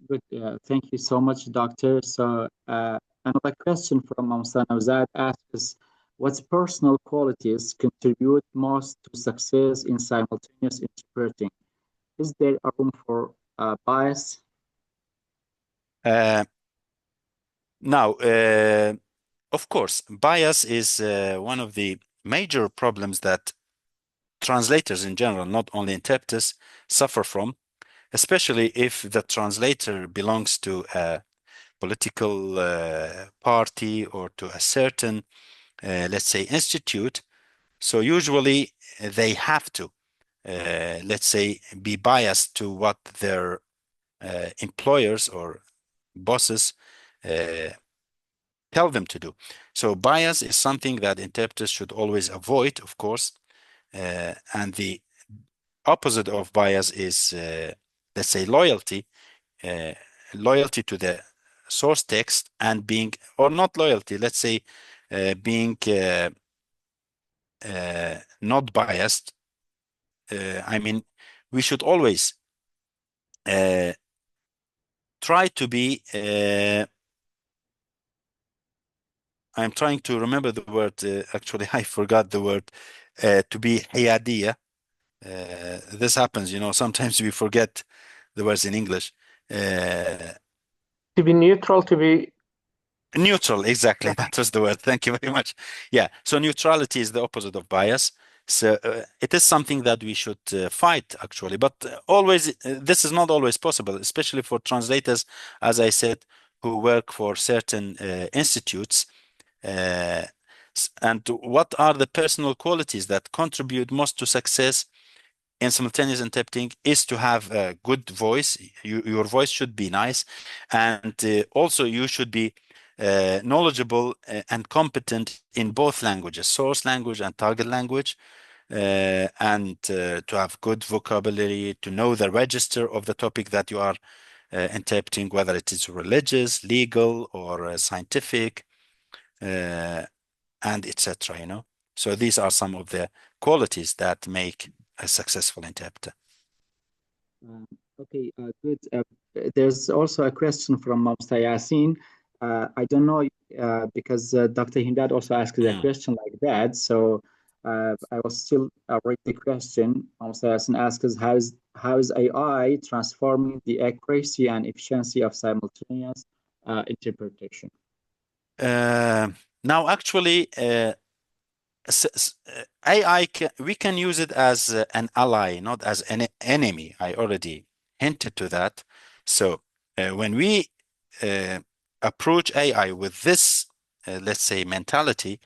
good. Thank you so much, Doctor. So, another question from Mamsa Nawzad asks, what personal qualities contribute most to success in simultaneous interpreting? Is there a room for bias? Uh, Now, of course, bias is one of the major problems that translators in general, not only interpreters, suffer from, especially if the translator belongs to a political party or to a certain, let's say, institute. So usually they have to, let's say, be biased to what their employers or bosses uh, tell them to do. So bias is something that interpreters should always avoid, of course. And the opposite of bias is, let's say, loyalty, uh, loyalty to the source text and being, or not loyalty, let's say, being not biased. I mean, we should always uh, try to be, I'm trying to remember the word, actually, I forgot the word, to be حيادية. This happens, sometimes we forget the words in English. To be neutral, to be Neutral, exactly. That was the word. Thank you very much. Yeah. So neutrality is the opposite of bias. So it is something that we should fight, actually. But always, this is not always possible, especially for translators, as I said, who work for certain institutes. Uh, and what are the personal qualities that contribute most to success in simultaneous interpreting is to have a good voice. Your voice should be nice, and also you should be knowledgeable and competent in both languages, source language and target language, and to have good vocabulary, to know the register of the topic that you are interpreting, whether it is religious, legal, or scientific, and etc. So these are some of the qualities that make a successful interpreter. Um, okay, good. There's also a question from Mamsta Yasin. I don't know because Dr. Hindad also asked a question like that. So I will still read the question. Mamsta Yasin asks, how is AI transforming the accuracy and efficiency of simultaneous interpretation? Now, actually, AI, we can use it as an ally, not as an enemy. I already hinted to that. So when we approach AI with this, let's say, mentality,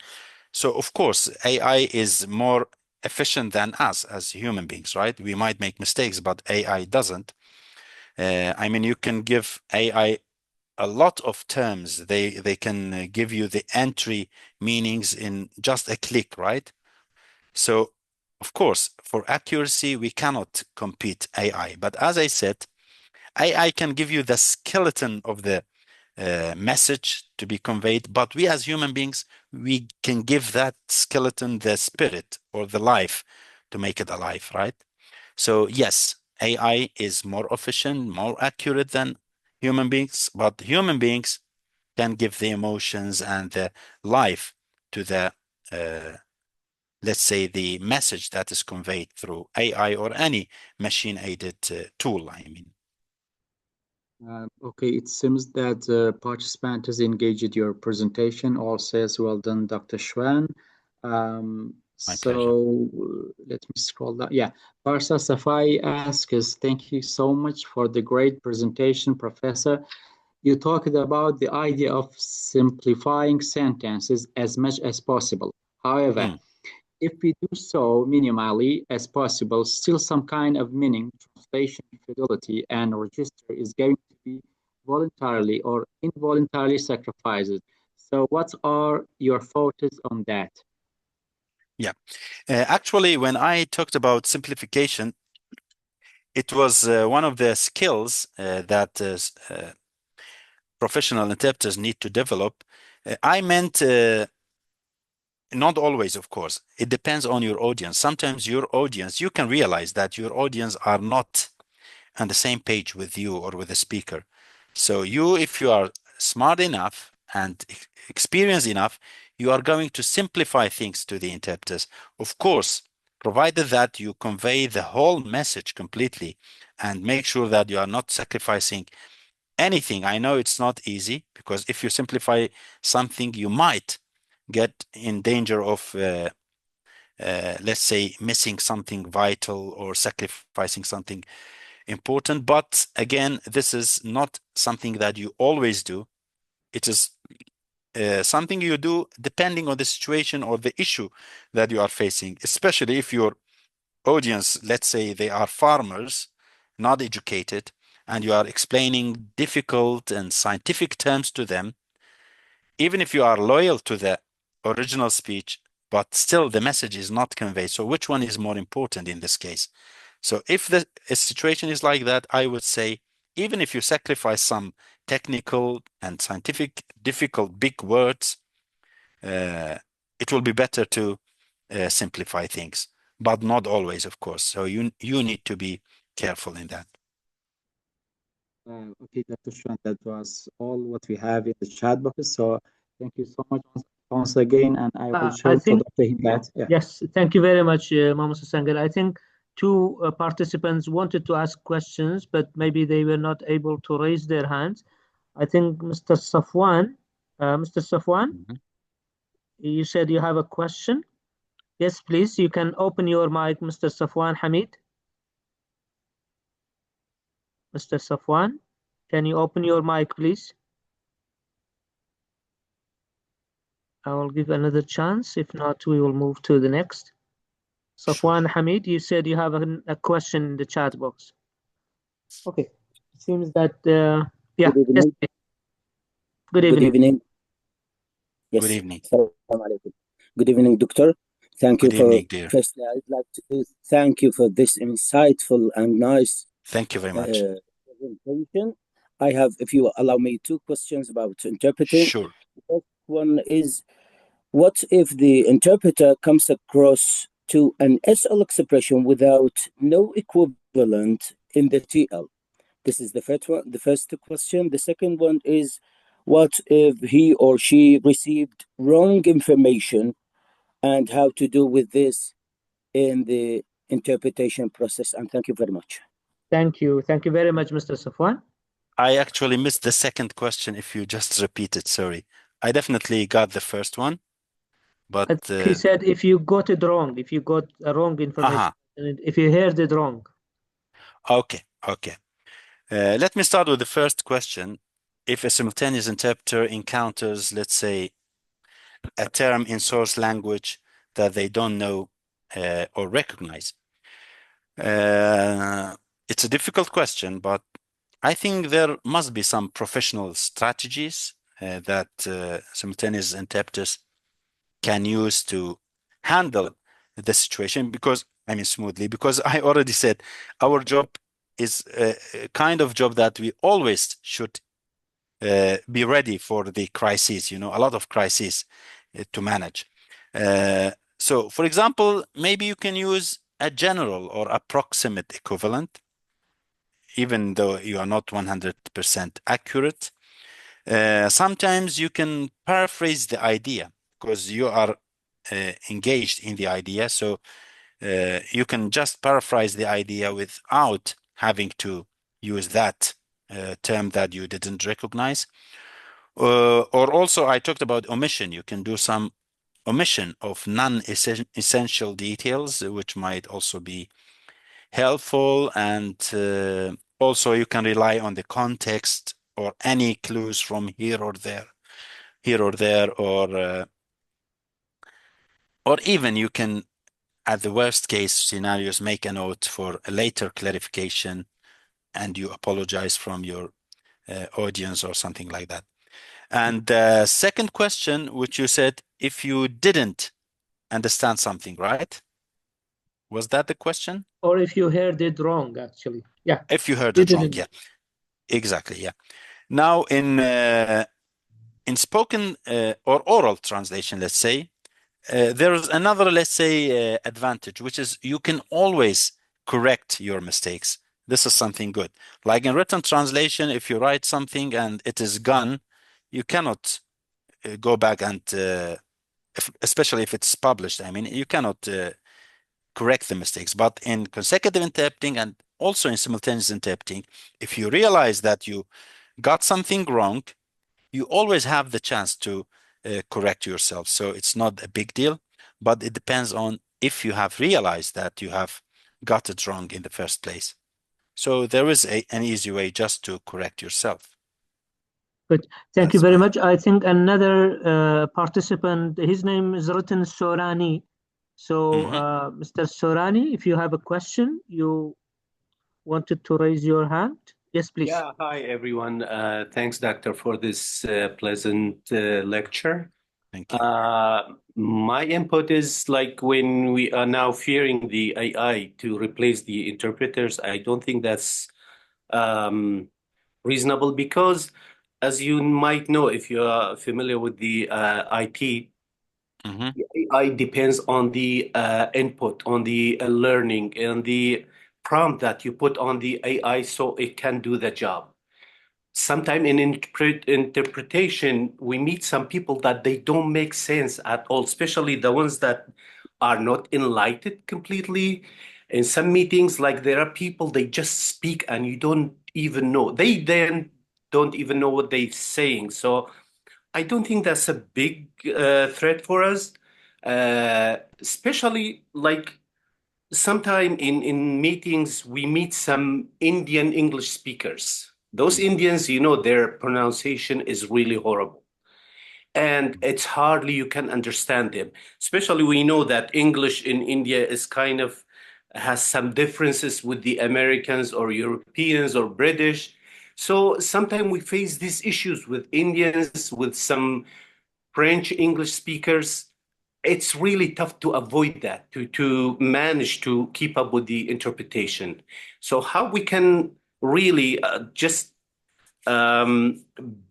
so of course, AI is more efficient than us as human beings, right? We might make mistakes, but AI doesn't. I mean, you can give AI a lot of terms. They can give you the entry meanings in just a click, right? So, of course, for accuracy, we cannot compete AI. But as I said, AI can give you the skeleton of the message to be conveyed, but we as human beings, we can give that skeleton the spirit or the life to make it alive, right? So yes, AI is more efficient, more accurate than human beings, but human beings can give the emotions and the life to the, let's say, the message that is conveyed through AI or any machine-aided tool, I mean. Okay, it seems that participants engaged your presentation. All says well done, Dr. Schwan. My pleasure. Let me scroll down. Yeah, Parsa Safai asks, thank you so much for the great presentation, Professor. You talked about the idea of simplifying sentences as much as possible. However, Mm. if we do so minimally as possible, still some kind of meaning, translation, fidelity, and register is going to be voluntarily or involuntarily sacrificed. So, what are your thoughts on that? Yeah. Actually, when I talked about simplification, it was one of the skills that professional interpreters need to develop. I meant not always, of course. It depends on your audience. Sometimes your audience, you can realize that your audience are not on the same page with you or with the speaker. So you, if you are smart enough and experienced enough, you are going to simplify things to the interpreters. Of course, provided that you convey the whole message completely and make sure that you are not sacrificing anything. I know it's not easy because if you simplify something, you might get in danger of let's say missing something vital or sacrificing something important. But again, this is not something that you always do. It is something you do depending on the situation or the issue that you are facing, especially if your audience, let's say they are farmers, not educated, and you are explaining difficult and scientific terms to them. Even if you are loyal to the original speech, but still the message is not conveyed. So which one is more important in this case? So if the a situation is like that, I would say, even if you sacrifice some technical and scientific difficult big words, uh, it will be better to simplify things, but not always, of course. So you need to be careful in that. Okay, Dr. Schwan, that was all what we have in the chat box. So, thank you so much once again, and I will I show to think, Dr. Hibat. Yeah. yes, thank you very much, Mama Sasangal. I think two participants wanted to ask questions, but maybe they were not able to raise their hands. I think Mr. Safwan, Mhm. you said you have a question. Yes, please. You can open your mic, Mr. Safwan Hamid. Mr. Safwan, can you open your mic, please? I will give another chance. If not, we will move to the next. Sure. Safwan Hamid, you said you have a question in the chat box. Okay. It seems that, yeah, Good yes, evening. please. Good Good evening. evening. Good Yes. evening. Assalamu alaikum. Good evening, Doctor. Thank you Good for, evening, dear. firstly, I'd like to thank you for this insightful and nice Thank you very much. presentation. I have, if you allow me, two questions about interpreting. Sure. The first one is, what if the interpreter comes across to an SL expression without no equivalent in the TL? This is the first one, the first question. The second one is, what if he or she received wrong information and how to do with this in the interpretation process? And thank you very much. Thank you. Thank you very much, Mr. Safwan. I actually missed the second question. If you just repeat it, sorry. I definitely got the first one, but I think he said if you got it wrong, if you got a wrong information, aha, if you heard it wrong. okay, okay. Let me start with the first question. If a simultaneous interpreter encounters, let's say, a term in source language that they don't know or recognize, it's a difficult question, but I think there must be some professional strategies that simultaneous interpreters can use to handle the situation, because I mean smoothly, because I already said our job is a kind of job that we always should be ready for the crises, a lot of crises to manage. So for example, maybe you can use a general or approximate equivalent, even though you are not 100% accurate. Sometimes you can paraphrase the idea because you are engaged in the idea. So you can just paraphrase the idea without having to use that term that you didn't recognize. Or also I talked about omission. You can do some omission of non-essential details, which might also be helpful. And also you can rely on the context or any clues from here or there, or even you can, at the worst case scenarios, make a note for a later clarification and you apologize from your audience or something like that. And the second question, which you said, if you didn't understand something, right? Was that the question? Or if you heard it wrong, actually. Yeah. If you heard You it wrong, didn't. yeah. Exactly, yeah. Now in spoken or oral translation, let's say, there is another, let's say, advantage, which is you can always correct your mistakes. This is something good. Like in written translation, if you write something and it is gone, you cannot go back and, especially if it's published, I mean, you cannot correct the mistakes. But in consecutive interpreting and also in simultaneous interpreting, if you realize that you got something wrong, you always have the chance to correct yourself. So it's not a big deal, but it depends on if you have realized that you have got it wrong in the first place. So there is an easy way just to correct yourself. Good. Thank you That's very my- much. I think another participant, his name is written Sorani. So, Mr. Sorani, if you have a question, you wanted to raise your hand. Yes, please. Yeah, hi everyone. Thanks, Doctor, for this pleasant lecture. Thank you. My input is like when we are now fearing the AI to replace the interpreters, I don't think that's reasonable because, as you might know, if you are familiar with the IT, the AI depends on the input, on the learning, and the prompt that you put on the AI so it can do the job. Sometimes in interpretation, we meet some people that they don't make sense at all, especially the ones that are not enlightened completely. In some meetings, like there are people, they just speak and you don't even know. They then don't even know what they're saying. So I don't think that's a big threat for us, especially like sometime in meetings, we meet some Indian English speakers. Those Indians, you know, their pronunciation is really horrible. And it's hardly you can understand them. Especially we know that English in India is kind of has some differences with the Americans or Europeans or British. So sometimes we face these issues with Indians, with some French English speakers. It's really tough to avoid that, to manage to keep up with the interpretation. So how we can really just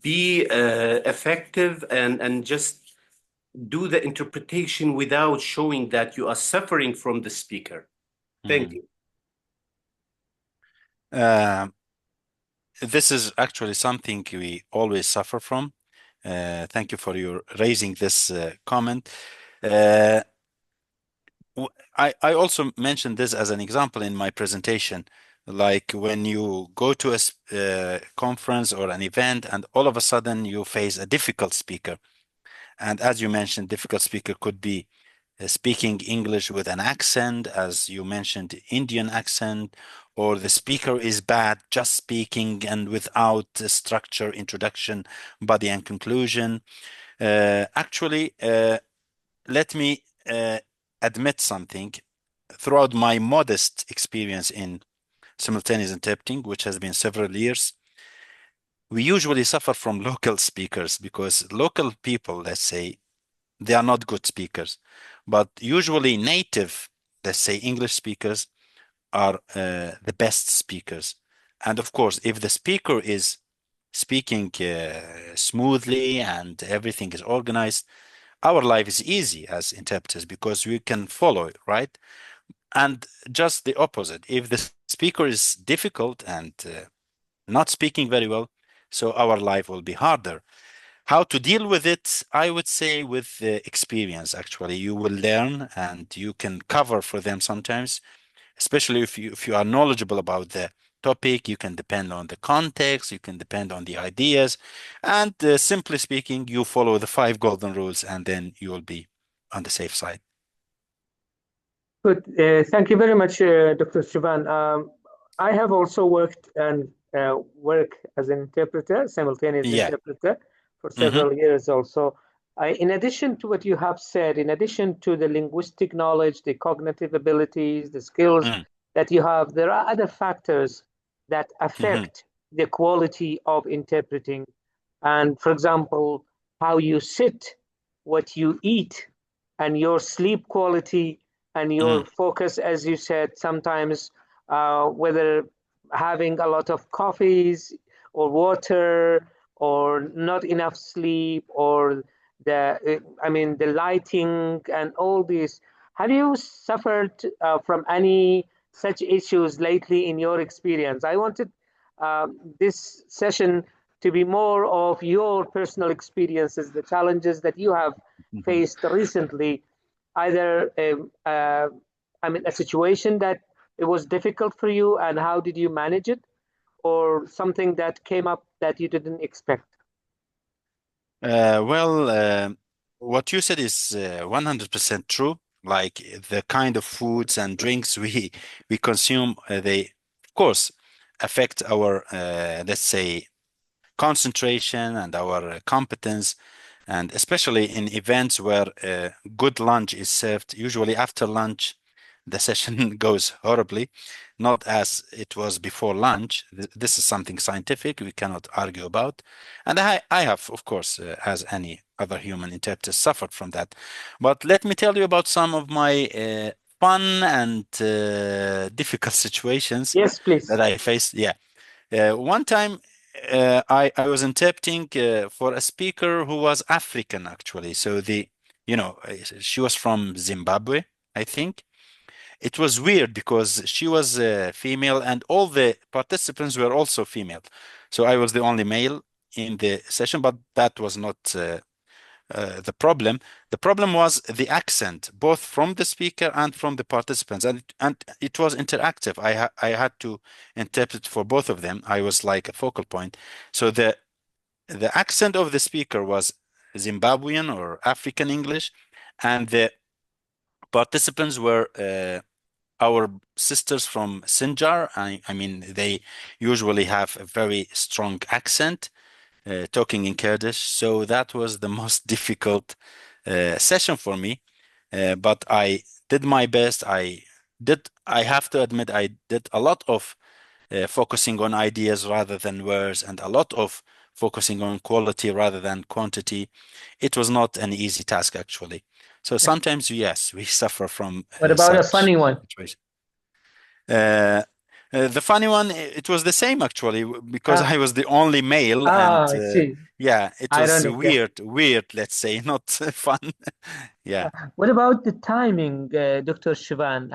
be effective and just do the interpretation without showing that you are suffering from the speaker. Thank you. This is actually something we always suffer from. Thank you for your raising this comment. I also mentioned this as an example in my presentation. Like when you go to a conference or an event and all of a sudden you face a difficult speaker. And as you mentioned, difficult speaker could be speaking English with an accent, as you mentioned, Indian accent, or the speaker is bad, just speaking and without structure, introduction, body, and conclusion. Actually, let me admit something. Throughout my modest experience in simultaneous interpreting, which has been several years, we usually suffer from local speakers because local people, let's say, they are not good speakers. But usually native, let's say, English speakers are the best speakers. And of course, if the speaker is speaking smoothly and everything is organized, our life is easy as interpreters because we can follow it, right? And just the opposite. If the speaker is difficult and not speaking very well, so our life will be harder. How to deal with it? I would say with experience, actually. You will learn and you can cover for them sometimes, especially if you are knowledgeable about the topic, you can depend on the context, you can depend on the ideas, and simply speaking, you follow the 5 golden rules, and then you will be on the safe side. Good. Thank you very much, Dr. Shivan. I have also worked and work as an interpreter, simultaneous Yeah. interpreter, for several years also. In addition to what you have said, in addition to the linguistic knowledge, the cognitive abilities, the skills that you have, there are other factors that affect the quality of interpreting. And for example, how you sit, what you eat, and your sleep quality and your focus, as you said, sometimes whether having a lot of coffees or water or not enough sleep or the lighting and all this. Have you suffered from any such issues lately in your experience? I wanted this session to be more of your personal experiences, the challenges that you have faced recently, either a situation that it was difficult for you and how did you manage it, or something that came up that you didn't expect. Well, what you said is 100% true. Like the kind of foods and drinks we consume, they of course affect our let's say concentration and our competence, and especially in events where good lunch is served. Usually after lunch, the session goes horribly, not as it was before lunch. This is something scientific we cannot argue about. And I have, of course, as any other human interpreter, suffered from that. But let me tell you about some of my fun and difficult situations Yes, please. that I faced. Yeah. One time I was interpreting for a speaker who was African, actually. So she was from Zimbabwe, I think. It was weird because she was female and all the participants were also female. So I was the only male in the session, but that was not the problem. The problem was the accent, both from the speaker and from the participants, and it was interactive. I had to interpret for both of them. I was like a focal point. So the accent of the speaker was Zimbabwean or African English, and the participants were our sisters from Sinjar. I mean, they usually have a very strong accent. Talking in Kurdish. So that was the most difficult session for me. But I did my best. I have to admit, I did a lot of focusing on ideas rather than words, and a lot of focusing on quality rather than quantity. It was not an easy task, actually. So sometimes, yes, we suffer from What about a such funny one? situation. The funny one, it was the same actually, because I was the only male, and I see. yeah, it was Ironic, yeah. weird, let's say, not fun. Yeah, What about the timing, Dr. Shivan?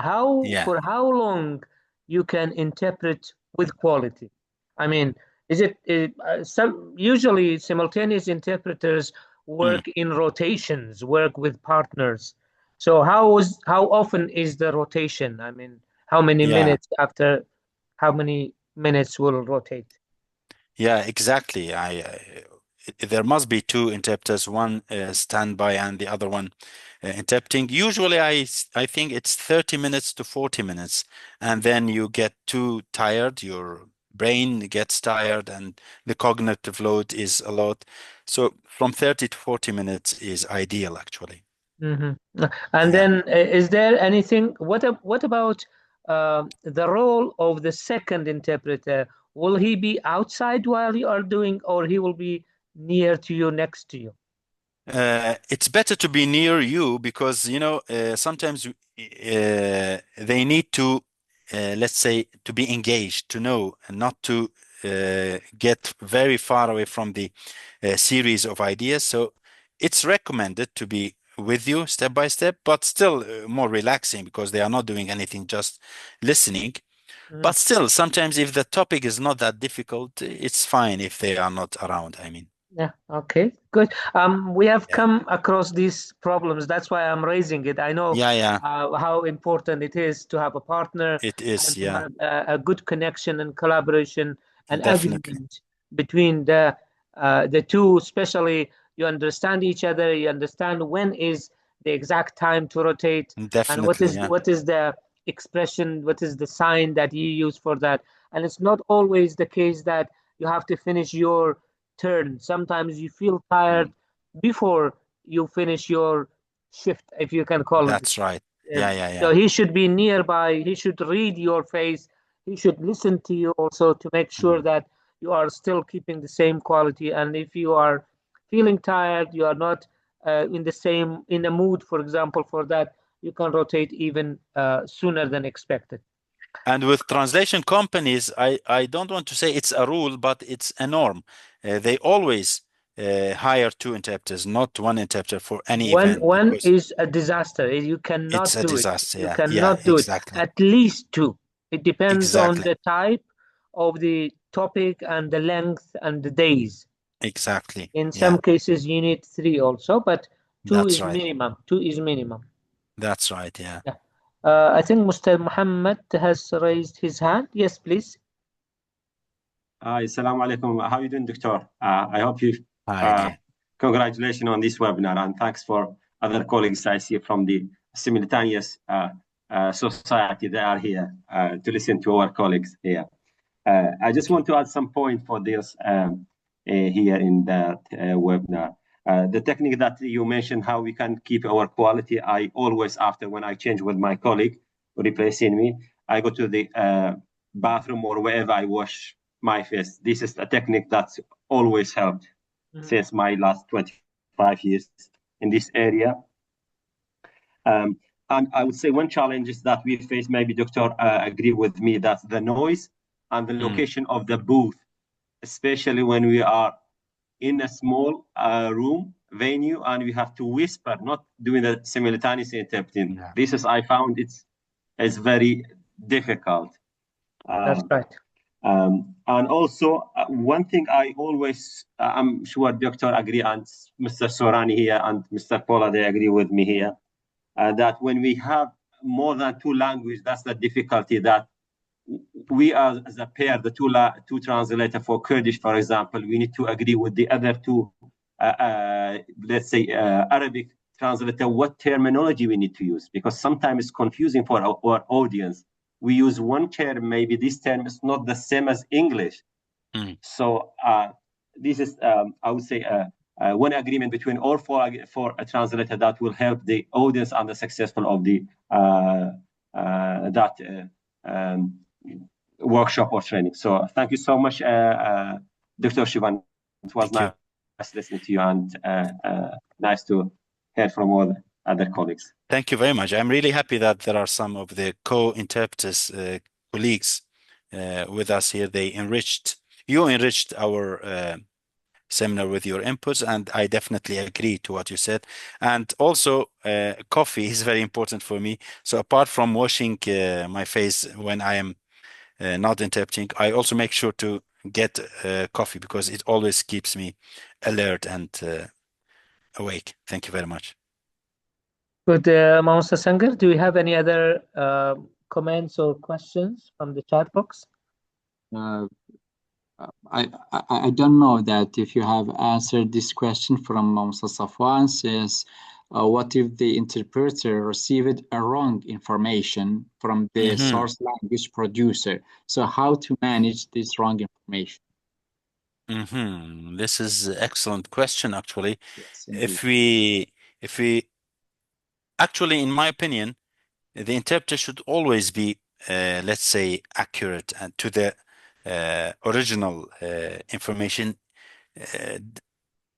yeah. For how long you can interpret with quality? I mean, is it usually simultaneous interpreters work in rotations, work with partners. So how often is the rotation? I mean, how many Yeah, minutes after how many minutes will rotate? yeah, exactly. There must be 2 interpreters, one standby and the other one interpreting. Usually, I think it's 30 minutes to 40 minutes, and then you get too tired. Your brain gets tired, and the cognitive load is a lot. So from 30 to 40 minutes is ideal, actually. And Yeah. then, is there anything? What about the role of the second interpreter? Will he be outside while you are doing, or he will be near to you, next to you? It's better to be near you because, sometimes they need to, let's say, to be engaged, to know, and not to get very far away from the series of ideas. So it's recommended to be with you step by step, but still more relaxing because they are not doing anything, just listening. Mhm. But still, sometimes if the topic is not that difficult, it's fine if they are not around, I mean. Yeah, okay, good. We have Yeah, come across these problems. That's why I'm raising it. I know yeah, how important it is to have a partner it is. and to Yeah, have a good connection and collaboration and definitely, agreement between the two, especially you understand each other, you understand when is the exact time to rotate and what definitely. is Yeah, the expression, what is the sign that you use for that. And it's not always the case that you have to finish your turn. Sometimes you feel tired Mm. before you finish your shift, if you can call it. That's right. Yeah, So yeah. he should be nearby. He should read your face. He should listen to you also to make sure Mhm. that you are still keeping the same quality. And if you are feeling tired, you are not in the mood, for example, for that, you can rotate even sooner than expected. And with translation companies, I don't want to say it's a rule, but it's a norm. They always hire two interpreters, not one interpreter for any event, One because is a disaster. You it's cannot a do it. disaster. You Yeah, cannot do it. exactly. At least two. It depends on Exactly. the type of the topic and the length and the days. Exactly. In Yeah, some cases, you need three also, but two that's is right. minimum. Two is minimum. That's right. Yeah. Yeah. I think Mr. Muhammad has raised his hand. Yes, please. Hi, Assalamu alaikum. How are you doing, Doctor? I hope you, uh, Hi. congratulations on this webinar, and thanks for other colleagues I see from the Simultaneous Society. They are here to listen to our colleagues here. I just Thank you. want to add some point for this here in that webinar. The technique that you mentioned, how we can keep our quality, I always, after when I change with my colleague replacing me, I go to the bathroom or wherever I wash my face. This is a technique that's always helped Mhm. since my last 25 years in this area. Um, and I would say one challenge is that we face, maybe Doctor agree with me, that the noise and the Mm. location of the booth, especially when we are in a small room venue and we have to whisper, not doing the simultaneous interpreting. Yeah. This is, I found it's very difficult. That's Um, right. and also, one thing I always, I'm sure Dr. agree, and Mr. Sorani here and Mr. Paula, they agree with me here, that when we have more than two languages, that's the difficulty that we are as a pair, the two translator for Kurdish, for example, we need to agree with the other two, let's say Arabic translator, what terminology we need to use, because sometimes it's confusing for our audience. We use one term, maybe this term is not the same as English. Mm. So this is, I would say, one agreement between all for a translator that will help the audience and the successful of the that workshop or training. So thank you so much, Dr. Shivan. It was Thank you. nice listening to you and nice to hear from all the other colleagues. Thank you very much. I'm really happy that there are some of the co-interpreters, colleagues with us here. You enriched our seminar with your inputs, and I definitely agree to what you said. And also, coffee is very important for me. So apart from washing my face when I am not interpreting, I also make sure to get coffee because it always keeps me alert and awake. Thank you very much. Good, Mausa Sanger, do you have any other comments or questions from the chat box? Uh, I don't know that if you have answered this question from Musa Safwan says, what if the interpreter received a wrong information from the source language producer? So how to manage this wrong information? This is an excellent question, actually. Yes, indeed. If we actually, in my opinion, the interpreter should always be, let's say, accurate and to the original information,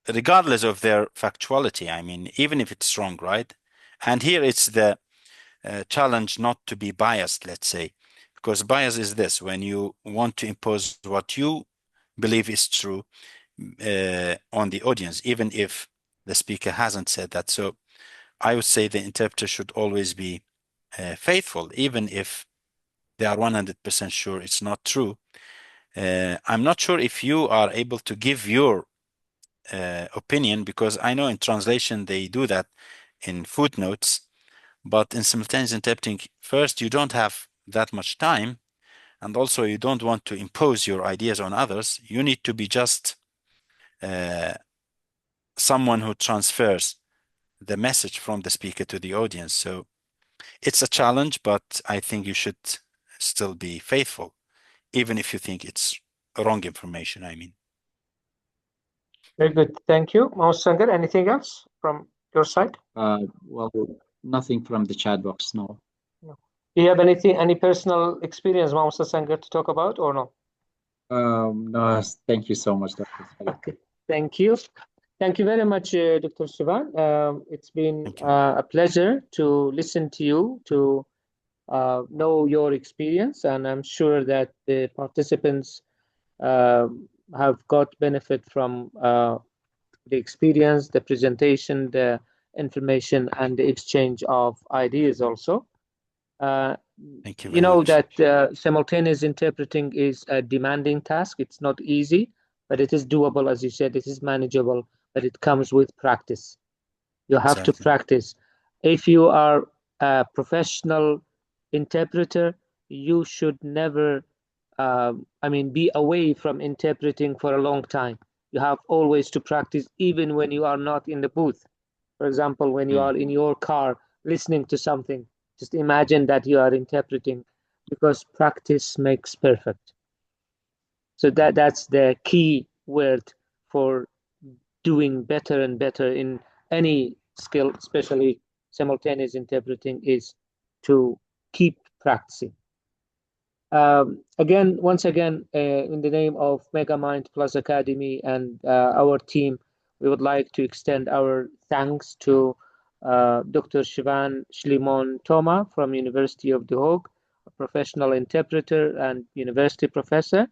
regardless of their factuality. I mean, even if it's wrong, right? And here it's the challenge not to be biased, let's say, because bias is this: when you want to impose what you believe is true on the audience, even if the speaker hasn't said that. So I would say the interpreter should always be faithful, even if they are 100% sure it's not true. I'm not sure if you are able to give your opinion, because I know in translation they do that in footnotes, but in simultaneous interpreting, first, you don't have that much time, and also you don't want to impose your ideas on others. You need to be just someone who transfers the message from the speaker to the audience. So it's a challenge, but I think you should still be faithful, even if you think it's wrong information, I mean. Very good. Thank you. Mohammed Sangar, anything else from your side? Well, nothing from the chat box, no. No. Do you have anything, any personal experience, Mohammed Sangar, to talk about or no? No, thank you so much, Dr. Salih. Okay. Thank you. Thank you very much, Dr. Shivan. It's been a pleasure to listen to you, to know your experience, and I'm sure that the participants have got benefit from the experience, the presentation, the information, and the exchange of ideas also. Thank you You very know much. that simultaneous interpreting is a demanding task. It's not easy, but it is doable. As you said, it is manageable, but it comes with practice. You have to Exactly. practice. If you are a professional interpreter, you should never, be away from interpreting for a long time. You have always to practice, even when you are not in the booth. For example, when you are in your car listening to something, just imagine that you are interpreting, because practice makes perfect. So that's the key word for doing better and better in any skill, especially simultaneous interpreting, is to keep practicing. Once again, in the name of MegaMind Plus Academy and our team, we would like to extend our thanks to Dr. Shivan Shlaymoon Toma from University of The Hague, a professional interpreter and university professor,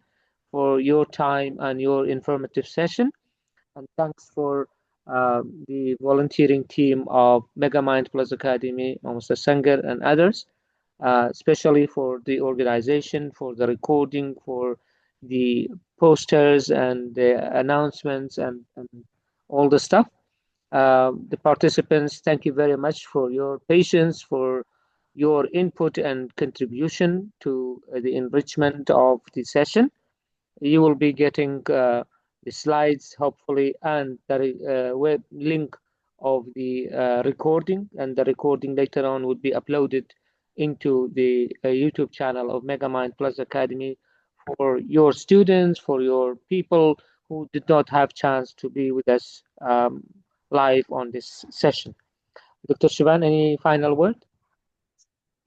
for your time and your informative session. And thanks for the volunteering team of MegaMind Plus Academy, Mr. Sanger and others, especially for the organization, for the recording, for the posters and the announcements and all the stuff. The participants, thank you very much for your patience, for your input and contribution to the enrichment of the session. You will be getting the slides, hopefully, and the web link of the recording, and the recording later on would be uploaded into the YouTube channel of MegaMind Plus Academy for your students, for your people who did not have chance to be with us live on this session. Dr. Shivan, any final word?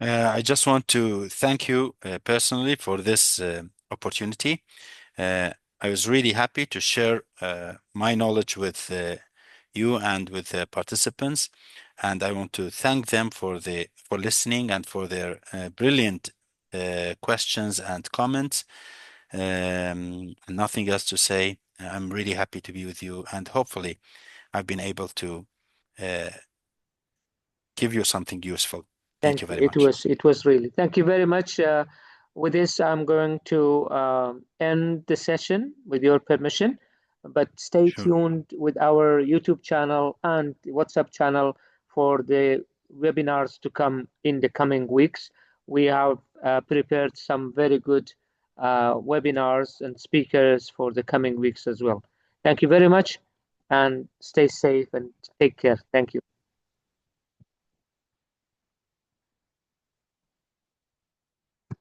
I just want to thank you personally for this opportunity. I was really happy to share my knowledge with you and with the participants, and I want to thank them for listening and for their brilliant questions and comments. Nothing else to say. I'm really happy to be with you, and hopefully I've been able to give you something useful. Thank you very much. It was really. Thank you very much. With this, I'm going to end the session with your permission, but stay Sure. tuned with our YouTube channel and WhatsApp channel for the webinars to come in the coming weeks. We have prepared some very good webinars and speakers for the coming weeks as well. Thank you very much, and stay safe and take care. Thank you.